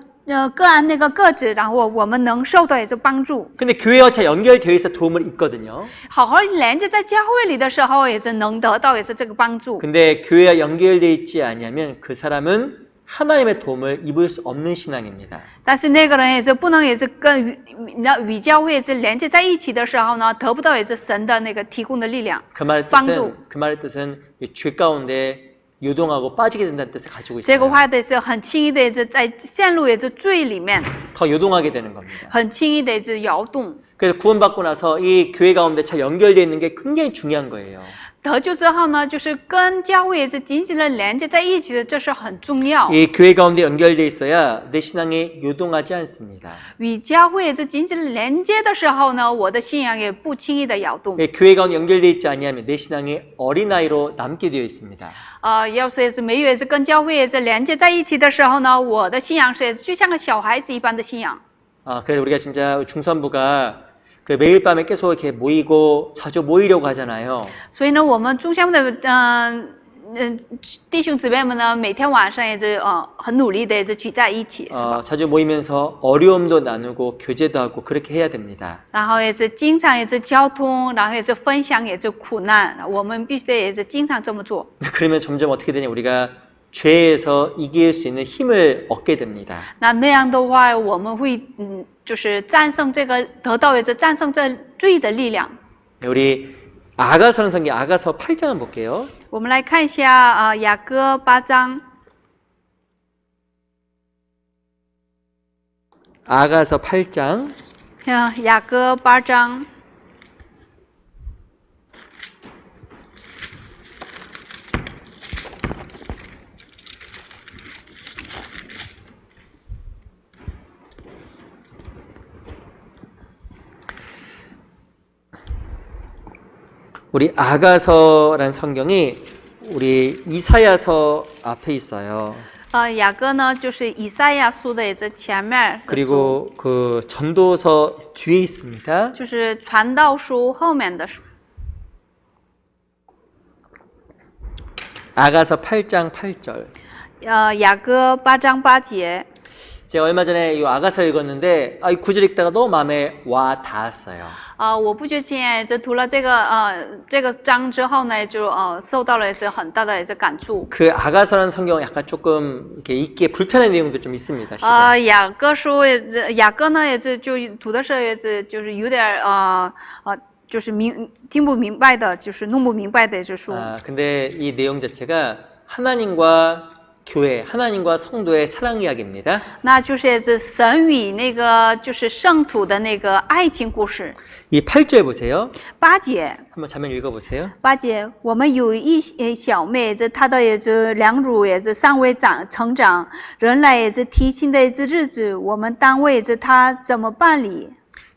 各按那个各职，然后我们能受到帮助。 근데 교회와 잘 연결되어 있어 도움을 입거든요. 好好连接在教会里的时候，能得到这个帮助。 근데 교회와 연결되어 있지 않으면 그 사람은 하나님의 도움을 입을 수 없는 신앙입니다. 但是那个人也是不能也是跟与教会也是连接在一起的时候呢，得不到也是神的那个提供的力量。 그 말의 뜻은 죄 가운데 요동하고 빠지게 된다는 뜻을 가지고 这个 있어요. 话的是很轻易的也是在陷入也是罪里面， 더 요동하게 되는 겁니다. 很轻易的也是摇动。 그래서 구원받고 나서 이 교회 가운데 잘 연결되어 있는 게 굉장히 중요한 거예요. 得救之后呢，就是跟教会也是紧紧的连接在一起的，这是很重要。 이 교회 가운데 연결되어 있어야 내 신앙이 요동하지 않습니다. 与教会也是紧紧的连接的时候呢，我的信仰也不轻易的摇动。 교회 가운데 연결되어 있지 아니하면 내 신앙이 어린아이로 남게 되어 있습니다. 要是也是没有也是跟教会也是连接在一起的时候呢，我的信仰是也是就像个小孩子一般的信仰。 그래서 우리가 진짜 중산부가 그 매일 밤에 계속 이렇게 모이고 자주 모이려고 하잖아요. 所以呢，我们中项目的弟兄姊妹们呢，每天晚上也是很努力的也是聚在一起，是吧？ 자주 모이면서 어려움도 나누고 교제도 하고 그렇게 해야 됩니다. 然后也是经常也是交通，然后也是分享也是苦难，我们必须得也是经常这么做。 그러면 점점 어떻게 되냐 우리가 죄에서 이길 수 있는 힘을 얻게 됩니다. 那样的话，我们会就是战胜这个，得到也是战胜这罪的力量。 우리 아가서는 성경 아가서 8장 볼게요. 我们来看一下雅歌8章。 아가서 8장 雅歌8章。 우리 아가서란 성경이 우리 이사야서 앞에 있어요. 雅歌呢，就是以赛亚书的也在前面， 그리고 그 전도서 뒤에 있습니다. 就是传道书后面的书。 아가서 8장 8절. 雅歌8章8节。 제가 얼마 전에 이 아가서 읽었는데 이 구절 읽다가 너무 마음에 와 닿았어요. 我不久前也是读了这个章之后呢，就受到了也是很大的也是感触。 그 아가서라는 성경은 약간 조금 이렇게 읽기에 불편한 내용도 좀 있습니다. 雅歌书也是雅歌呢也是就读的时候也是就是有点就是听不明白的，就是弄不明白的这书。 근데 이 내용 자체가 하나님과 교회, 하나님과 성도의 사랑 이야기입니다. 那就是也是神与那个就是圣徒的那个爱情故事。 이 8절 보세요. 8节。 한번 자면 읽어보세요. 8节，我们有一小妹子，她的也是两乳也是尚未成长，人来也是提亲的也是日子，我们单位也是她怎么办理？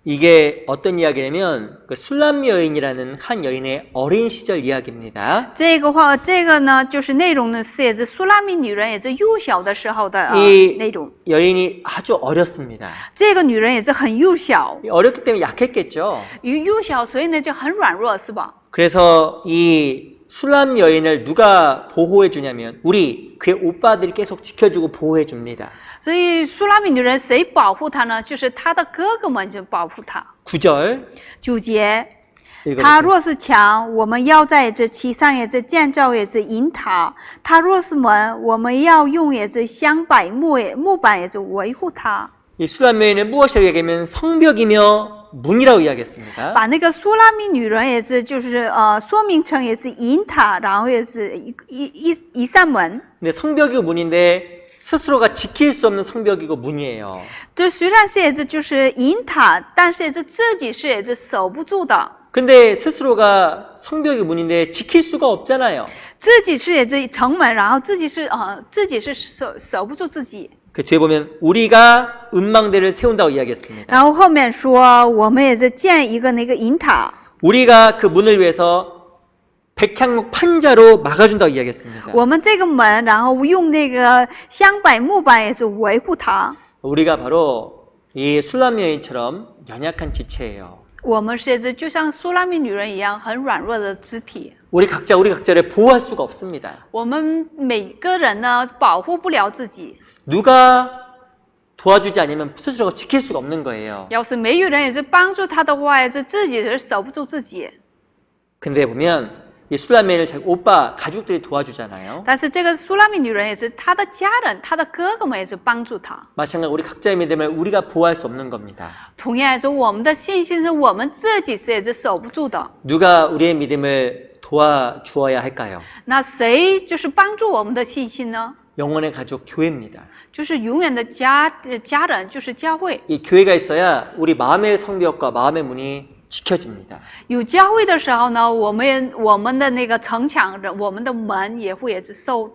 이게 어떤 이야기냐면 그 술람 여인이라는 한 여인의 어린 시절 이야기입니다. 这个呢，就是内容呢是也是苏拉米女人也是幼小的时候的内容。 여인이 아주 어렸습니다. 这个女人也是很幼小， 어렸기 때문에 약했겠죠. 幼小所以呢就很软弱，是吧？ 그래서 이 술람 여인을 누가 보호해 주냐면 우리 그의 오빠들이 계속 지켜주고 보호해 줍니다. 所以苏拉米女人谁保护她呢？就是她的哥哥们就保护她。 9절 9节。 他若是墙，我们要在这其上也是建造也是银塔；他若是门，我们要用也是香柏木板也是维护它。 이 술람 여인은 무엇이라고 얘기하면 성벽이며 문이라고 이야기했습니다. 把那个苏拉米女人也是就是说明成也是银塔，然后也是一扇门。 근데 성벽이고 문인데 스스로가 지킬 수 없는 성벽이고 문이에요. 这虽然是也是就是银塔，但是也是自己是也是守不住的。 근데 스스로가 성벽이 문인데 지킬 수가 없잖아요. 自己是也是城门，然后自己是守不住自己。 그 뒤에 보면 우리가 은망대를 세운다고 이야기했습니다. 然后后面说我们也是建一个那个银塔。 우리가 그 문을 위해서 백향목 판자로 막아준다고 이야기했습니다. 我们这个门，然后用那个香柏木板也是维护它。 우리가 바로 이 술람 여인처럼 연약한 지체예요. 我们是就像苏拉米女人一样很软弱的肢体。 우리 각자를 보호할 수가 없습니다. 我们每个人呢保护不了自己。 누가 도와주지 않으면 스스로가 지킬 수가 없는 거예요. 要是没有人也是帮助他的话，也是自己是守不住自己。 근데 보면 이 술라미를 자기 오빠 가족들이 도와주잖아요. 但是这个苏拉米女人也是她的家人，她的哥哥们也是帮助她。 마찬가지로 우리 각자의 믿음을 우리가 보호할 수 없는 겁니다. 同样也是我们的信心是我们自己是也是守不住的。 누가 우리의 믿음을 도와주어야 할까요? 那谁就是帮助我们的信心呢？ 영혼의 가족 교회입니다. 就是永远的家人，就是教会。 이 교회가 있어야 우리 마음의 성벽과 마음의 문이 지켜집니다. 有教会的时候呢，我们的那个城墙，我们的门也会也是受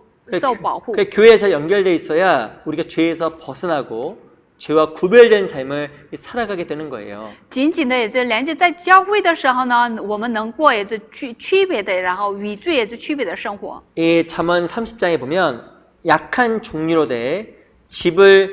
保护。 그 교회에서 연결돼 있어야 우리가 죄에서 벗어나고 죄와 구별된 삶을 살아가게 되는 거예요. 紧紧的也是连接在教会的时候呢，我们能过也是区别的，然后与罪也是区别的生活。 이 잠언 30장에 보면 약한 종류로 돼 집을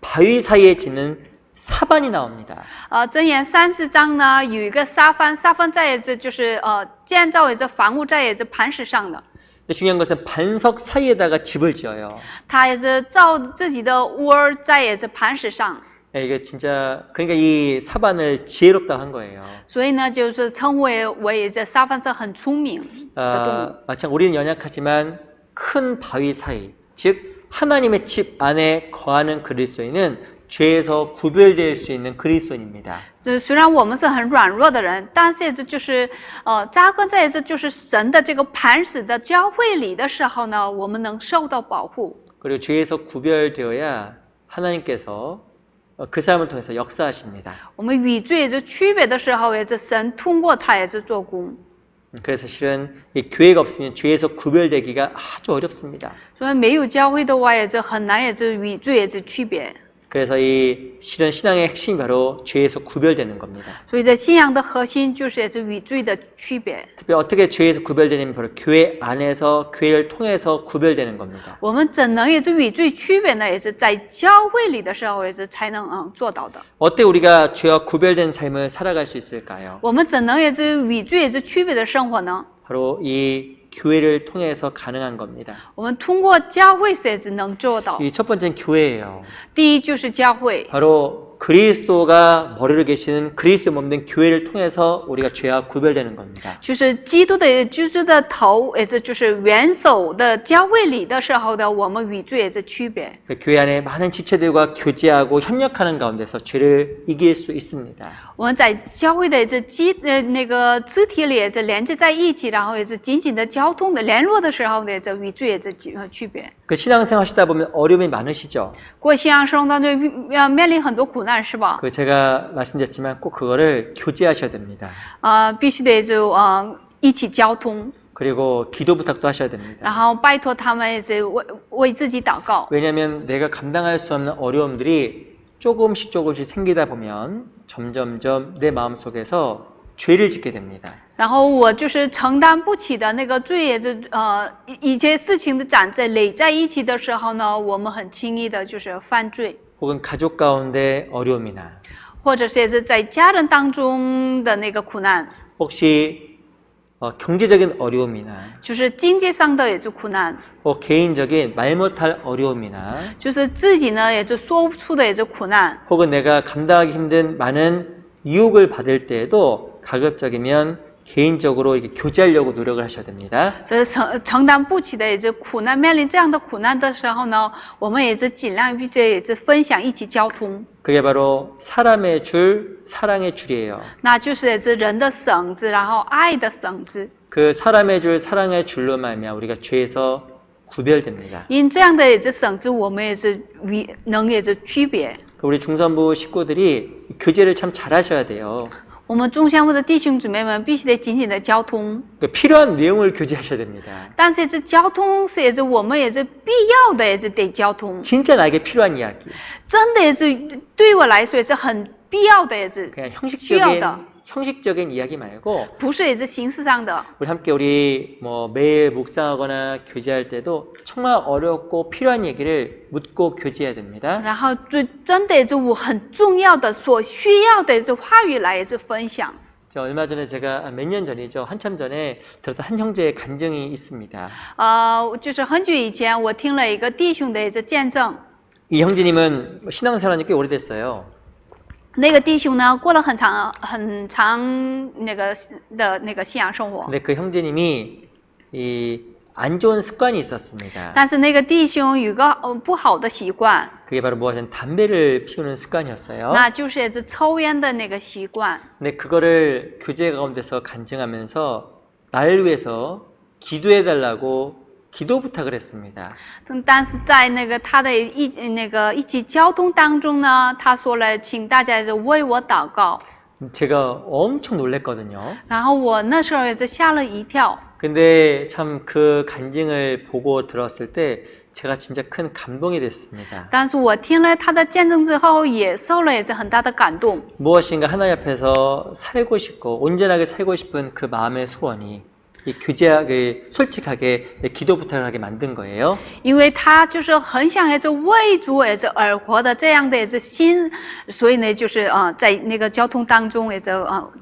바위 사이에 짓는 사반이 나옵니다. 箴言30章呢有一个沙帆在也是就是建造也是房屋在也是磐石上的。 근데 중요한 것은 반석 사이에다가 집을 지어요. 他也是造自己的窝在也是磐石上。 이게 진짜 그러니까 이 사반을 지혜롭다고 한 거예요. 所以呢，就是称为也是沙帆是很聪明的动物。 마찬가지 우리는 연약하지만 큰 바위 사이, 즉 하나님의 집 안에 거하는 그리스도인은 죄에서 구별될 수 있는 그리스도인입니다. 虽然我们是很软弱的人，但是这就是扎根在这就是神的这个磐石的教会里的时候呢，我们能受到保护。 그리고 죄에서 구별되어야 하나님께서 그 사람을 통해서 역사하십니다. 我们与罪也是区别的时候，也是神通过他也是做工。 그래서 실은 이 교회가 없으면 죄에서 구별되기가 아주 어렵습니다. 所以没有教会的话，也是很难，也是与罪也是区别。 그래서 이 실은 신앙의 핵심이 바로 죄에서 구별되는 겁니다. 所以在信仰的核心就是也是与罪的区别。 특별히 어떻게 죄에서 구별되냐면 바로 교회 안에서 교회를 통해서 구별되는 겁니다. 我们怎能也是与罪区别呢？也是在教会里的时候，也是才能做到的。 어때 우리가 죄와 구별된 삶을 살아갈 수 있을까요? 我们怎能也是与罪也是区别的生活呢？ 바로 이 교회를 통해서 가능한 겁니다. 我们通过教会也是能做到。 이 첫 번째는 교회예요. 第一就是教会， 바로 그리스도가 머리로 계시는 그리스도 몸된 교회를 통해서 우리가 죄와 구별되는 겁니다. 就是基督的头，也是就是元首的教会里的时候的，我们与罪也是区别。 교회 안에 많은 지체들과 교제하고 협력하는 가운데서 죄를 이길 수 있습니다. 我们在教会的那个肢体里也是连接在一起，然后也是紧紧的交通的联络的时候呢，这与罪也是区别。 그 신앙생활 하시다 보면 어려움이 많으시죠? 过信仰生活当中要面临很多苦难，是吧？ 그 제가 말씀드렸지만 꼭 그거를 교제하셔야 됩니다. 必须得就一起交通， 그리고 기도 부탁도 하셔야 됩니다. 然后拜托他们也是为自己祷告。 왜냐하면 내가 감당할 수 없는 어려움들이 조금씩 생기다 보면 점점점 내 마음속에서 죄를 짓게 됩니다. 然后我就是承担不起的那个罪，也是一些事情的累在一起的时候呢，我们很轻易的就是犯罪， 혹은 가족 가운데 어려움이나 或者是也是在家人当中的那个苦难， 혹시 경제적인 어려움이나 就是经济上的也是苦难， 개인적인 말 못할 어려움이나 就是自己呢也是说不出的也是苦难， 혹은 내가 감당하기 힘든 많은 유혹을 받을 때에도 가급적이면 개인적으로 이렇게 교제하려고 노력을 하셔야 됩니다. 这是承担不起的也是苦难，面临这样的苦难的时候呢，我们也是尽量并且也是分享一起交通， 그게 바로 사람의 줄, 사랑의 줄이에요. 那就是也是人的绳子，然后爱的绳子。 그 사람의 줄, 사랑의 줄로 말미암아 우리가 죄에서 구별됩니다. 因这样的也是绳子，我们也是能也是区别。 우리 중선부 식구들이 교제를 참 잘하셔야 돼요. 我们中项目的弟兄姊妹们必须得紧紧的交通， 필요한 내용을 교제하셔야 됩니다. 但是这交通是也是我们也是必要的，也是得交通。 진짜 나에게 필요한 이야기. 真的也是对我来说也是很必要的，也是 그냥 需要的， 형식적인 이야기 말고 不是也是形式上的。 우리 함께 우리 매일 묵상하거나 교제할 때도 정말 어렵고 필요한 얘기를 묻고 교제해야 됩니다. 然后真的也是我很重要的所需要的也是话语来也是分享。 얼마 전에 제가 몇 년 전이죠. 한참 전에 들었던 한 형제의 간증이 있습니다. 就是很久以前我听了一个弟兄的也是见证。 이 형제님은 신앙생활한 지 꽤 오래됐어요. 那个弟兄呢，过了很长那个信仰生活， 근데 그 형제님이 이 안 좋은 습관이 있었습니다. 但是那个弟兄有个不好的习惯， 그게 바로 무엇이냐면 담배를 피우는 습관이었어요. 那就是也是抽烟的那个习惯。 근데 그거를 교제 가운데서 간증하면서 나를 위해서 기도해 달라고 기도 부탁을 했습니다. 但是在那个他的一起交通当中呢，他说了，请大家为我祷告。 제가 엄청 놀랬거든요. 然后我那时候也是吓了一跳。 근데 참 그 간증을 보고 들었을 때 제가 진짜 큰 감동이 됐습니다. 但是我听了他的见证之后，也受了也是很大的感动。 무엇인가 하나님 앞에서 살고 싶고 온전하게 살고 싶은 그 마음의 소원이 이 교제하게 솔직하게 기도 부탁을 하게 만든 거예요. 因为他就是很想也是为主也是而活的这样的也是心，所以呢，就是在那个交通当中也是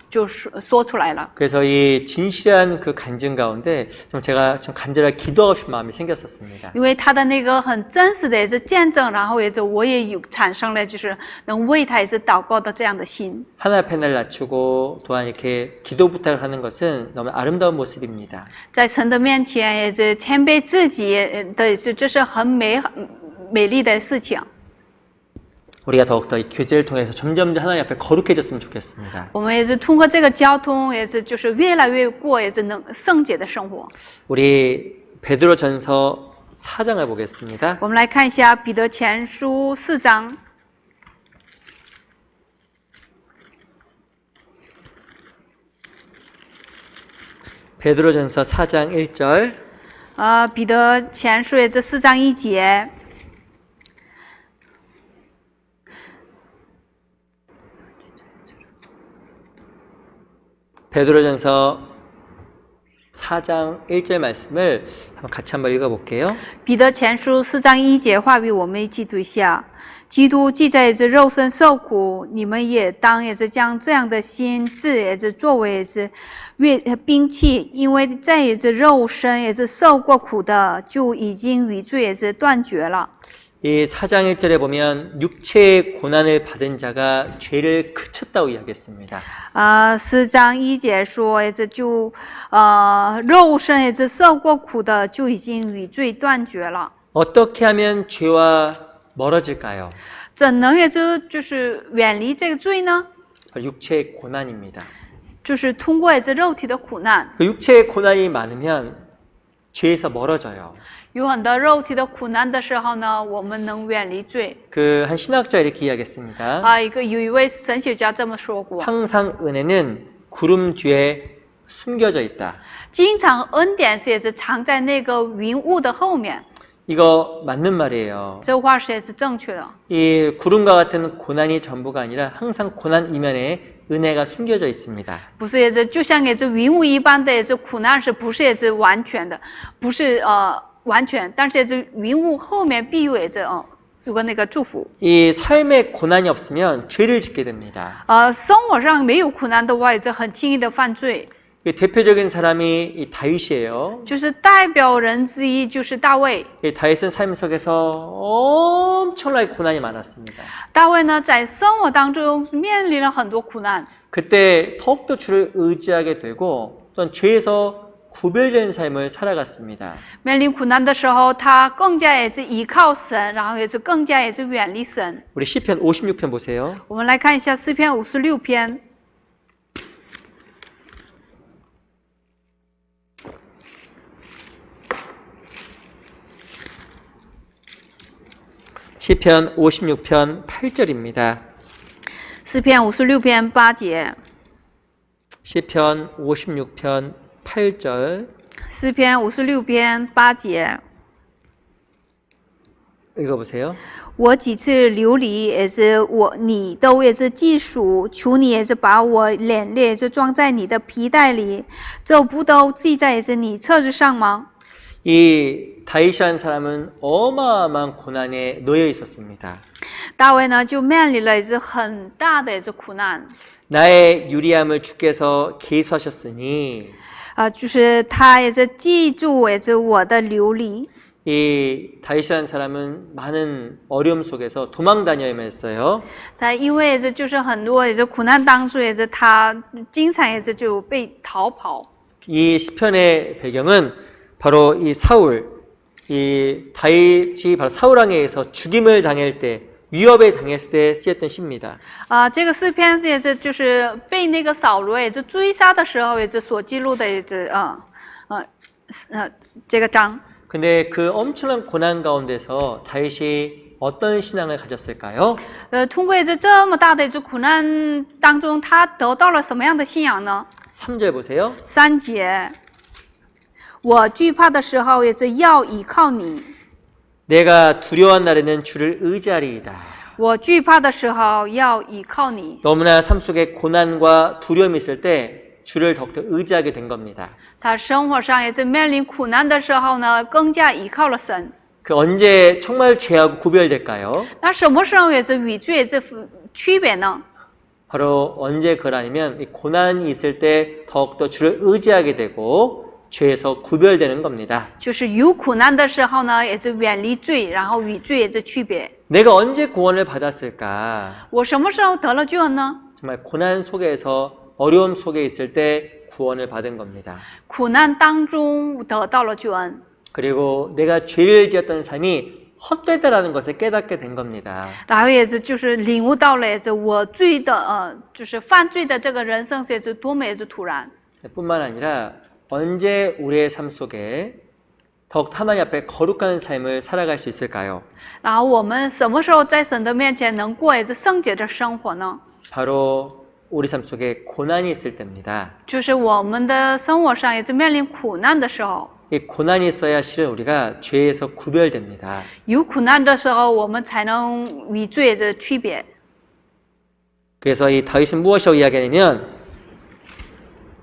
就说出来了。 그래서 이 진실한 그 간증 가운데 좀 제가 좀 간절하게 기도하고 싶은 마음이 생겼었습니다. 因为他的那个很真实的也是见证，然后也是我也有产生了就是能为他也是祷告的这样的心。 하나님 앞에 날 낮추고 또한 이렇게 기도 부탁을 하는 것은 너무 아름다운 모습입니다. 在神的面前也是谦卑自己的也是这是很美丽的事情。 우리가 더욱더 이 교제를 통해서 점점 하나님 앞에 거룩해졌으면 좋겠습니다. 我们也是通过这个交通，也是就是越来越过也是能圣洁的生活。 우리 베드로전서 4장을 보겠습니다. 我们来看一下彼得前书4章。 베드로전서 4장 1절 彼得前书也这4章1节。 베드로전서 4장 1절 말씀을 같이 한번 읽어볼게요. 彼得前书4章1节话语，我们一起读一下。基督既在这肉身受苦，你们也当也是将这样的心志也是作为也是兵器，因为在也是肉身也是受过苦的，就已经与罪也是断绝了。 이 4장 1절에 보면 육체의 고난을 받은 자가 죄를 그쳤다고 이야기했습니다. 4章1节说，也是就肉身也是受过苦的，就已经与罪断绝了。 어떻게 하면 죄와 멀어질까요? 怎能也就是远离这个罪呢？ 육체의 고난입니다. 就是通过也是肉体的苦难。 그 육체의 고난이 많으면 죄에서 멀어져요. 有很多肉体的苦难的时候呢，我们能远离罪。 그 한 신학자 이렇게 이야기했습니다. 有一位神学家这么说过： 항상 은혜는 구름 뒤에 숨겨져 있다. 经常恩典是也是藏在那个云雾的后面。 이거 맞는 말이에요. 这话是也是正确的。 이 구름과 같은 고난이 전부가 아니라 항상 고난 이면에 은혜가 숨겨져 있습니다. 不是也是就像也是云雾一般的也是苦难，是不是也是完全的？不是完全，但是也是云雾后面必有也是有个那个祝福。 이 삶에 고난이 없으면 죄를 짓게 됩니다. 生活上没有苦难的话，也是很轻易的犯罪。 이 대표적인 사람이 이 다윗이에요. 就是代表人之一就是大卫。 이 다윗은 삶 속에서 엄청나게 고난이 많았습니다. 大卫呢，在生活当中面临了很多苦难。 그때 더욱더 주를 의지하게 되고 또한 죄에서 구별된 삶을 살아갔습니다. 面临苦难的时候，他更加也是依靠神，然后也是更加也是远离神。 우리 시편 56편 보세요. 我们来看一下诗篇56篇。 시편 56편 8절입니다. 诗篇56篇8节。 시편 56편 8절 诗篇56篇8节。 읽어보세요. 我几次流离也是你都也是记数，求你也是把我脸列就装在你的皮带里，这不都记在也是你册子上吗？ 이 다윗이라는 사람은 어마어마한 고난에 놓여 있었습니다. 大卫呢就面临了也是很大的也是苦难。 나의 유리함을 주께서 계수하셨으니 就是他也是记住也是我的流离。이 다윗이라는 사람은 많은 어려움 속에서 도망 다녀야 했어요. 他因为这就是很多也是苦难当中，也是他经常也是就被逃跑。 이 시편의 배경은 바로 이 사울, 이 다윗이 바로 사울 왕에 의해서 죽임을 당할 때, 위협에 당했을 때 쓰였던 시입니다. 这个诗篇也是就是被那个扫罗也是追杀的时候，也是所记录的也是这个章。 근데 그 엄청난 고난 가운데서 다윗이 어떤 신앙을 가졌을까요? 通过这么大的苦难当中，他得到了什么样的信仰呢？ 3절 보세요. 3节，我惧怕的时候，也是要倚靠你。 내가 두려워한 날에는 주를 의지하리이다. 我惧怕的时候，要倚靠你。 너무나 삶 속에 고난과 두려움이 있을 때 주를 더욱더 의지하게 된 겁니다. 他生活上也是面临苦难的时候呢，更加依靠了神。 그 언제 정말 죄하고 구별될까요? 那什么时候也是与罪这区别呢？ 바로 언제 그러냐면 이 고난이 있을 때 더욱더 주를 의지하게 되고 죄에서 구별되는 겁니다. 就是有苦难的时候呢，也是远离罪，然后与罪也是区别。 내가 언제 구원을 받았을까? 我什么时候得了救恩呢？ 정말 고난 속에서 어려움 속에 있을 때 구원을 받은 겁니다. 苦难当中得到了救恩。 그리고 내가 죄를 지었던 삶이 헛되다라는 것을 깨닫게 된 겁니다. 然后也是就是领悟到了，也是我罪的就是犯罪的这个人生也是多么也是突然。 뿐만 아니라 언제 우리의 삶 속에 더욱 하나님 앞에 거룩한 삶을 살아갈 수 있을까요? 然后我们什么时候在神的面前能过也是圣洁的生活呢？ 바로 우리 삶 속에 고난이 있을 때입니다. 就是我们的生活上也是面临苦难的时候， 이 고난이 있어야 실은 우리가 죄에서 구별됩니다. 有苦难的时候，我们才能与罪的区别。 그래서 이 다윗은 무엇이라고 이야기하냐면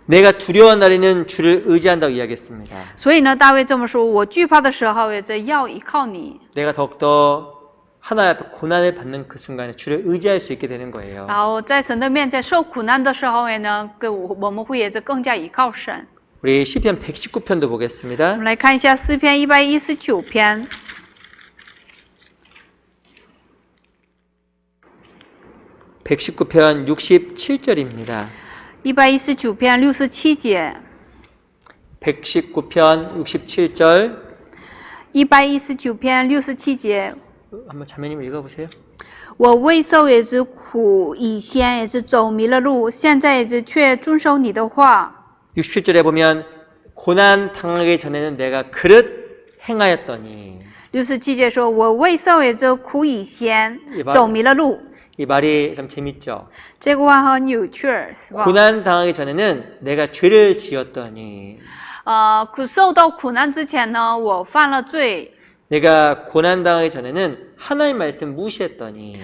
내가 두려워한 날에는 주를 의지한다고 이야기했습니다. 所以呢，大卫这么说：我惧怕的时候，也是要依靠你。 내가 더욱더 하나님 앞에 고난을 받는 그 순간에 주를 의지할 수 있게 되는 거예요. 然后在神的面前受苦难的时候呢，我们会也是更加依靠神。 우리 시편 119편도 我 보겠습니다. 们来看一下诗篇119篇。 119편 67절입니다. 119篇67节。 119편 67절 119篇67节。 한번 자매님 읽어보세요. 我未受也是苦，以前也是走迷了路，现在也是却遵守你的话。 67절에 보면 고난 당하기 전에는 내가 그릇 행하였더니 67节说：“我未受也是苦，以前이봐走迷了路。” 이 말이 참 재밌죠. 这个话很有趣儿，是吧？ 고난 당하기 전에는 내가 죄를 지었더니 受到苦难之前呢，我犯了罪； 내가 고난 당하기 전에는 하나님 말씀 무시했더니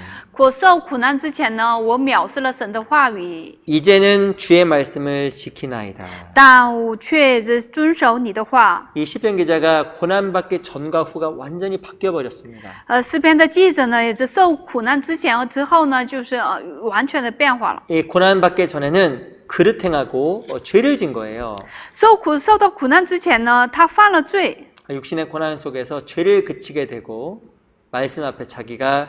受苦难之前呢，我藐视了神的话语， 이제는 주의 말씀을 지키나이다. 但我却是遵守你的话。 이 시편 기자가 고난 받기 전과 후가 완전히 바뀌어 버렸습니다. 诗篇的记者呢，也是受苦难之前和之后呢，就是完全的变化了。 이 고난 받기 전에는 그릇 행하고 죄를 진 거예요. 受到苦难之前呢，他犯了罪。 육신의 고난 속에서 죄를 그치게 되고 말씀 앞에 자기가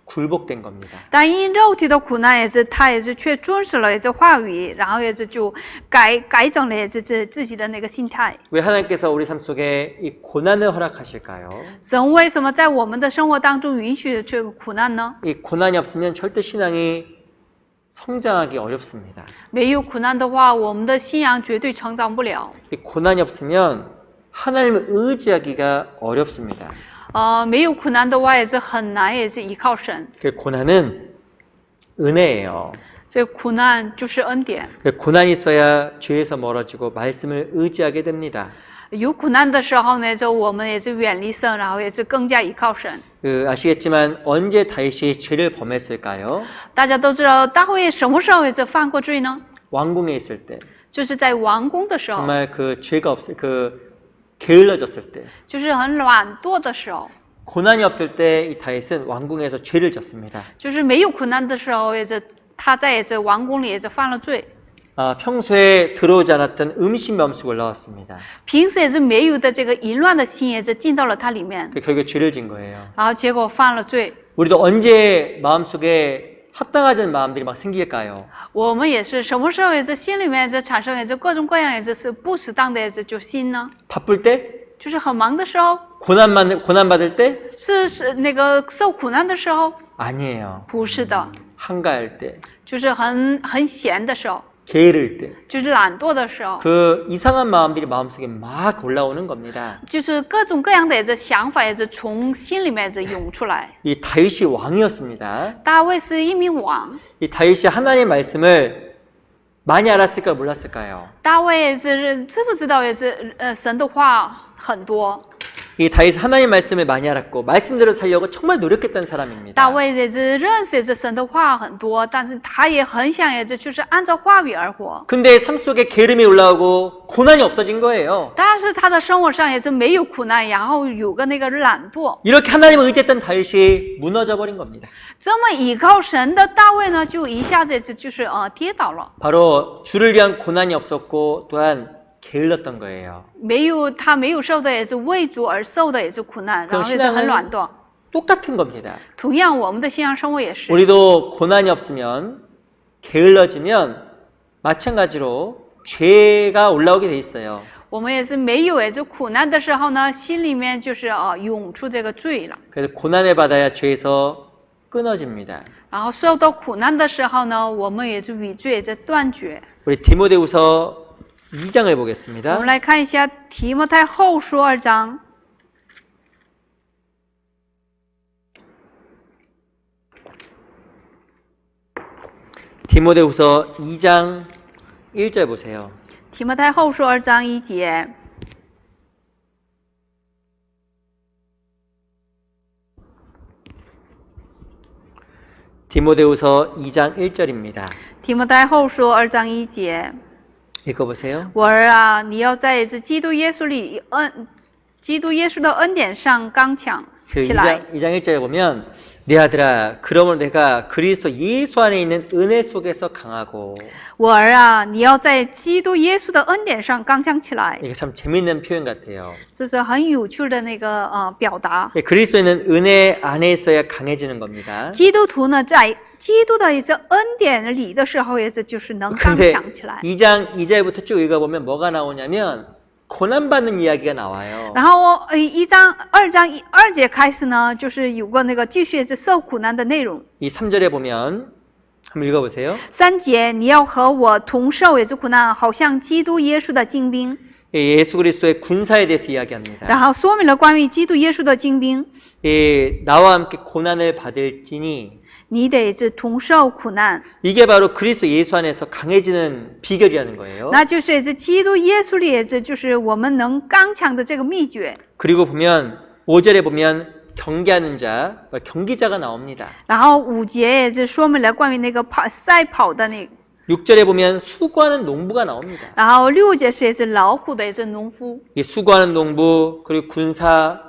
굴복된 겁니다. 但因肉体的苦难，他也是却遵守了也是话语，然后也是就改整了也是自己的那个心态。 왜 하나님께서 우리 삶 속에 이 고난을 허락하실까요? 神为什么在我们的生活当中允许这个苦难呢？ 이 고난이 없으면 절대 신앙이 성장하기 어렵습니다. 没有苦难的话，我们的信仰绝对成长不了。 이 고난이 없으면 하나님을 의지하기가 어렵습니다. 没有苦难的话，也是很难，也是依靠神。 그 고난은 은혜예요. 这苦难就是恩典。 그 고난이 있어야 죄에서 멀어지고 말씀을 의지하게 됩니다. 有苦难的时候呢，我们也是远离神，然后也是更加依靠神。 아시겠지만 언제 다윗이 죄를 범했을까요? 大家都知道大卫什么时候也是犯过罪呢？ 왕궁에 있을 때. 就是在王宫的时候， 정말 그 죄가 없을 게을러졌을 때. 就是很懒惰的时候， 고난이 없을 때 이 다윗은 왕궁에서 죄를 졌습니다. 就是没有苦难的时候，也是他在也是王宫里也是犯了罪。 평소에 들어오지 않았던 음식 마음속에 올라왔습니다. 平时也是没有的这个淫乱的心也是进到了他里面， 결국에 죄를 진 거예요. 然后结果犯了罪。 우리도 언제 마음속에 합당하지 않은 마음들이 막 생길까요? 我们也是什么时候也是心里面这产生也是各种各样也是不适当的也是就心呢？ 바쁠 때? 就是很忙的时候， 고난받을 때? 是那个受苦难的时候， 아니에요. 不是的， 한가할 때, 就是很闲的时候， 게으를 때. 就是懒惰的时候， 그 이상한 마음들이 마음속에 막 올라오는 겁니다. 就是各种各样的也是想法也是从心里面是涌出来。 이 다윗이 왕이었습니다. 大卫是一名王， 이 다윗이 하나님의 말씀을 많이 알았을까 몰랐을까요? 大卫也是知不知道也是神的话很多。 이 다윗은 하나님의 말씀을 많이 알았고 말씀대로 살려고 정말 노력했던 사람입니다. 大卫也是认识也是神的话很多，但是他也很想也是就是按照话语而活。 근데 삶 속에 게으름이 올라오고 고난이 없어진 거예요. 但是他的生活上也是没有苦难，然后有个那个懒惰。 이렇게 하나님을 의지했던 다윗이 무너져 버린 겁니다. 这么依靠神的大卫呢，就一下子就是跌倒了， 바로 주를 위한 고난이 없었고 또한 게을렀던 거예요. 他没有受的也是为主而受的也是苦难，然后也是很懒惰。 똑같은 겁니다. 同样，我们的信仰生活也是。 우리도 고난이 없으면 게을러지면 마찬가지로 죄가 올라오게 돼 있어요. 我们也是没有也是苦难的时候呢，心里面就是涌出这个罪了。 그래서 고난을 받아야 죄에서 끊어집니다. 然后受到苦难的时候呢，我们也是与罪也在断绝。 우리 디모데후서 2장을 我 보겠습니다. 们来看一下提摩太后书2章。 디모데후서 2장 1절 보세요. 提摩太后书2章1节。 디모데후서 2장 1절입니다. 提摩太后书2章1节。 읽어보세요. 我儿啊，你要在基督耶稣的恩典上刚强 그 起来。 2장 1절에 보면 내 아들아 그러므로 내가 그리스도 예수 안에 있는 은혜 속에서 강하고 我儿啊，你要在基督耶稣的恩典上刚强起来。 이게 참 재밌는 표현 같아요. 这是很有趣的那个表达。 그리스도에 있는 은혜 안에 있어야 강해지는 겁니다. 基督徒呢，在基督的这恩典里的时候，也就是能刚 근데 强起来。 2장 2절부터 쭉 읽어보면 뭐가 나오냐면 고난받는 이야기가 나와요. 然后2章2节开始呢，就是有个那个继续是受苦难的内容。 이 3절에 보면 한번 읽어보세요. 3节，你要和我同受也是苦难，好像基督耶稣的精兵。 예수 그리스도의 군사에 대해서 이야기합니다. 然后说明了关于基督耶稣的精兵， 나와 함께 고난을 받을지니 你得是同受苦难， 이게 바로 그리스도 예수 안에서 강해지는 비결이라는 거예요. 那就是也是基督耶稣里也是就是我们能刚强的这个秘诀。 그리고 보면 5절에 보면 경기하는 자, 경기자가 나옵니다. 然后5节也是说明了关于那个赛跑的那个， 6절에 보면 수고하는 농부가 나옵니다. 然后6节是也是劳苦的也是农夫， 이 수고하는 농부 그리고 군사,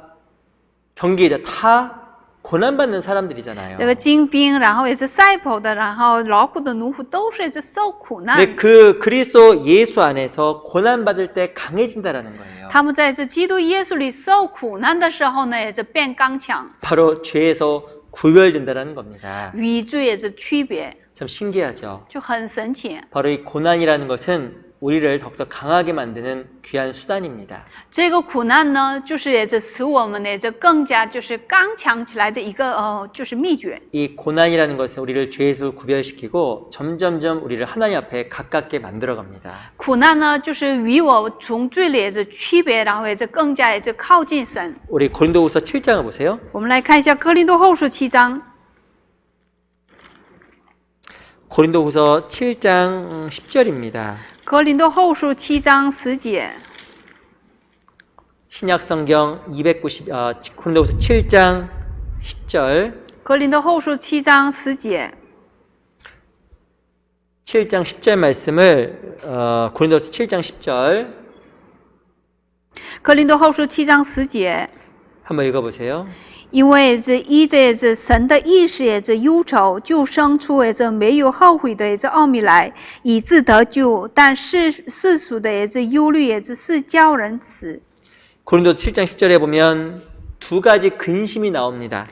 경기자 다 고난받는 사람들이잖아요. 这个精兵，然后也是赛跑的，然后劳苦的农夫都是也是受苦难。 근데 그 그리스도 예수 안에서 고난받을 때 강해진다라는 거예요. 他们在这基督耶稣里受苦难的时候呢，也是变刚强， 바로 죄에서 구별된다라는 겁니다. 与罪也是区别， 참 신기하죠. 就很神奇。 바로 이 고난이라는 것은 우리를 더욱더 강하게 만드는 귀한 수단입니다. 这个苦难呢，就是也是使我们呢，这更加就是刚强起来的一个就是秘诀。 이 고난이라는 것은 우리를 죄에서 구별시키고 점점점 우리를 하나님 앞에 가깝게 만들어갑니다. 苦难呢，就是与我从罪里也是区别，然后也是更加也是靠近神。 우리 고린도후서 7장을 보세요. 我们来看一下哥林多后书7章。 고린도후서 7장 10절입니다. 哥林多后书7章10节。 신약성경 고린도후서 7장 10절. 哥林多后书7章10节。 7장 10절 말씀을 고린도후서 7장 10절. 哥林多后书7章10节。 한번 읽어보세요. 因为这依着这神的意识也这忧愁，就生出也这没有后悔的也这奥秘来，以致得救。但世俗的也这忧虑也是叫人死。 고린도서 7장 10절에 보면 두 가지 근심이 나옵니다.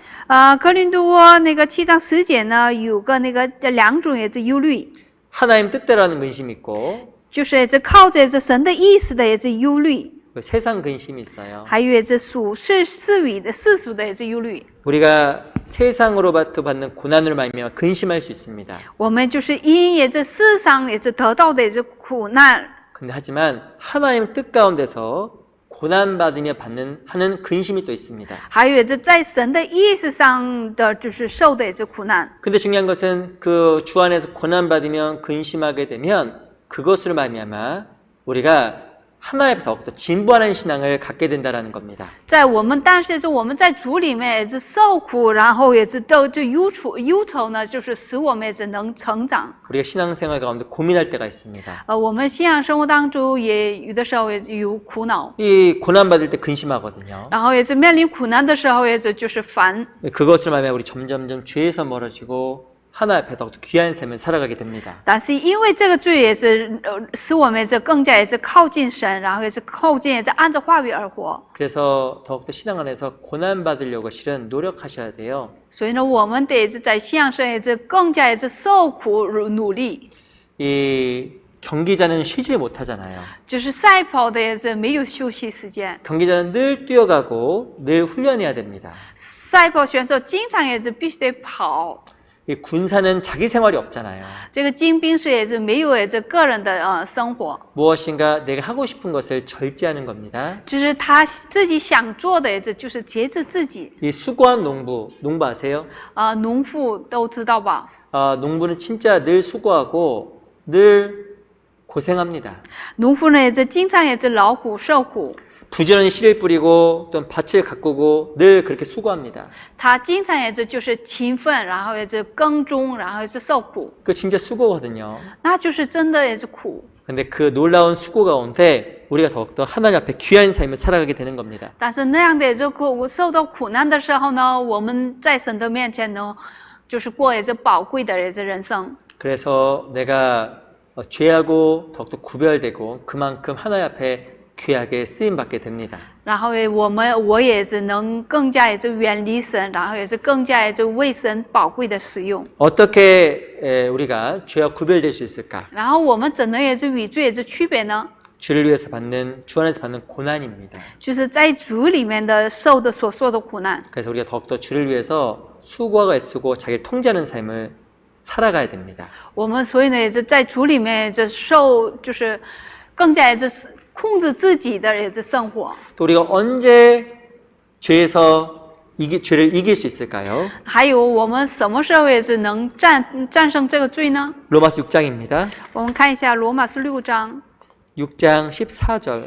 哥林多那个7章10节呢，有个那个两种也是忧虑， 하나님 뜻대로 하는 근심이 있고 就是也是靠着这神的意思的也是忧虑， 세상 근심이 있어요. 还有也是属世俗的也是忧虑。 우리가 세상으로부터 받는 고난을 말미암아 근심할 수 있습니다. 我们就是因也这世上也是得到的也是苦难， 근데 하지만 하나님 뜻 가운데서 고난 받으며 하는 근심이 또 있습니다. 还有也是在神的意思上的就是受的也是苦难。 근데 중요한 것은 그 주 안에서 고난 받으면 근심하게 되면 그것으로 말미암아 우리가 하나님 앞에 더욱더 진보하는 신앙을 갖게 된다라는 겁니다. 但是我们在主里面也是受苦，然后也是都就忧愁呢，就是使我们也是能成长。 우리가 신앙생활 가운데 고민할 때가 있습니다. 我们信仰生活当中也有的时候也有苦恼， 이 고난 받을 때 근심하거든요. 然后也是面临苦难的时候也是就是烦。 그것을 말미암아 우리 점점점 죄에서 멀어지고 하나 앞에 더욱더 귀한 삶을 살아가게 됩니다. 但是因为这个罪也是使我们也是更加也是靠近神，然后也是靠近也是按照话语而活。 그래서 더욱더 신앙 안에서 고난 받으려고 실은 노력하셔야 돼요. 所以呢，我们得是在信仰上也是更加也是受苦努力。 이 경기자는 쉬질 못하잖아요. 就是赛跑的也是没有休息时间， 경기자는 늘 뛰어가고 늘 훈련해야 됩니다. 赛跑选手经常也是必须得跑。 이 군사는 자기 생활이 없잖아요. 这个精兵士也是没有也是个人的生活， 무엇인가 내가 하고 싶은 것을 절제하는 겁니다. 就是他自己想做的也是就是节制自己。 이 수고한 농부 아세요? 农妇都知道吧？ 농부는 진짜 늘 수고하고 늘 고생합니다. 农夫呢也是经常也是劳苦受苦， 부지런히 씨를 뿌리고 또 밭을 가꾸고 늘 그렇게 수고합니다. 他经常也是就是勤奋，然后也是耕种，然后也是受苦， 그 진짜 수고거든요. 那就是真的也是苦。 근데 그 놀라운 수고 가운데 우리가 더욱더 하나님 앞에 귀한 삶을 살아가게 되는 겁니다. 但是那样的也是受到苦难的时候呢，我们在神的面前呢，就是过也是宝贵的也是人生。 그래서 내가 죄하고 더욱더 구별되고 그만큼 하나님 앞에 귀하게 쓰임 받게 됩니다. 然后我也是能更加也是远离神，然后也是更加也是为神宝贵的使用。 어떻게 우리가 죄와 구별될 수 있을까? 然后我们怎能也是与罪也是区别呢？ 주를 위해서 받는 주 안에서 받는 고난입니다. 就是在主里面的受的所受的苦难。 그래서 우리가 더욱더 주를 위해서 수고하고 애쓰고 자기를 통제하는 삶을 살아가야 됩니다. 我们所以呢也是在主里面这受就是更加也是控制自己的也是生活。 또 우리가 언제 죄에서 죄를 이길 수 있을까요? 还有我们什么时候也是能战胜这个罪呢？ 로마서 6장입니다. 我们看一下罗马书6章 6장 14절.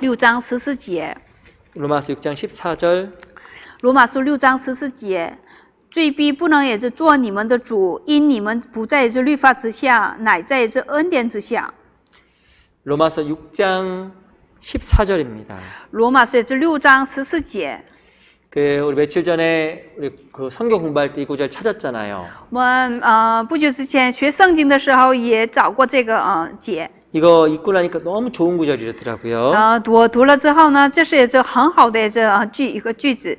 6章14节。 로마서 6장 14절. 罗马书6章14节，罪必不能也是做你们的主，因你们不在这律法之下，乃在这恩典之下。 로마서 6장 14절입니다. 罗马书也是6章14节。 우리 며칠 전에 우리 그 성경 공부할 때 이 구절 찾았잖아요. 我们不久之前学圣经的时候也找过这个节。 이거 읽고 나니까 너무 좋은 구절이더라고요. 我读了之后呢，这是也是很好的一个句子。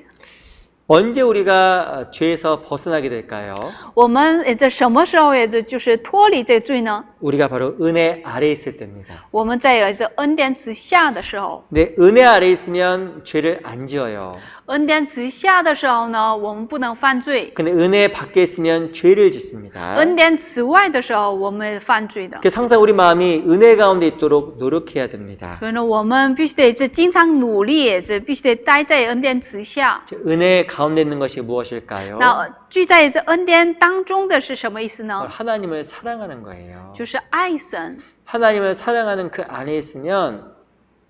언제 우리가 죄에서 벗어나게 될까요? 我们也在什么时候也就是脱离这罪呢？ 우리가 바로 은혜 아래에 있을 때입니다. 我们在也是恩典之下的时候。 근데 은혜 아래에 있으면 죄를 안 지어요. 恩典之下的时候呢，我们不能犯罪； 근데 은혜 밖에 있으면 죄를 짓습니다. 恩典之外的时候，我们犯罪的。 그래서 항상 우리 마음이 은혜 가운데 있도록 노력해야 됩니다. 所以呢，我们必须得是经常努力，也是必须得待在恩典之下。 은혜 가운데 있는 것이 무엇일까요? 那聚在这恩典当中的是什么意思呢？ 하나님을 사랑하는 거예요. 就是爱神。 하나님을 사랑하는 그 안에 있으면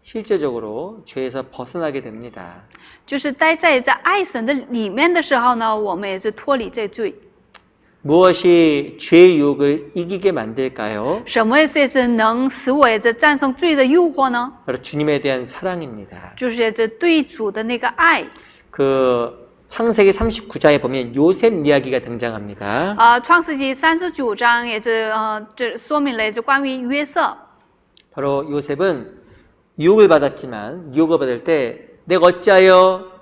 실제적으로 죄에서 벗어나게 됩니다. 就是待在这爱神的里面的时候呢，我们也是脱离这罪。 무엇이 죄의 유혹을 이기게 만들까요? 什么是能使我战胜罪的诱惑呢？ 바로 주님에 대한 사랑입니다. 就是对主的那个爱。 그 창세기 39장에 보면 요셉 이야기가 등장합니다. 创世纪39章也这说明了关于约瑟。 바로 요셉은 유혹을 받았지만 유혹을 받을 때 내가 어찌하여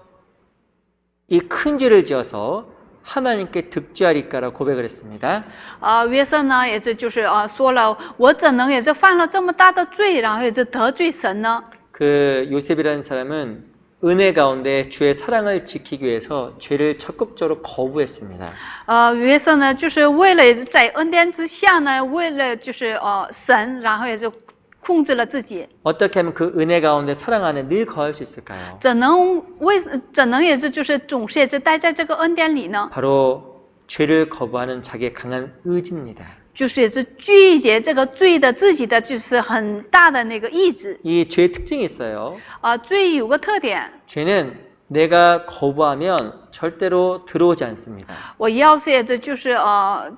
이 큰 죄를 지어서 하나님께 득죄하리까라고 고백을 했습니다. 约瑟呢，就是说了，我怎能犯了这么大的罪，然后得罪神呢？ 그 요셉이라는 사람은 은혜 가운데 주의 사랑을 지키기 위해서 죄를 적극적으로 거부했습니다. 约瑟呢，就是为了在恩典之下呢，为了神，然后控制了自己。 어떻게 하면 그 은혜 가운데 사랑 안에 늘 거할 수 있을까요? 怎能总是待在这个恩典里呢？ 바로 죄를 거부하는 자기의 강한 의지입니다. 就是拒绝这个罪的自己的很大的那个意志。 이 죄의 특징이 있어요. 罪有个特点， 죄는 내가 거부하면 절대로 들어오지 않습니다. 我要是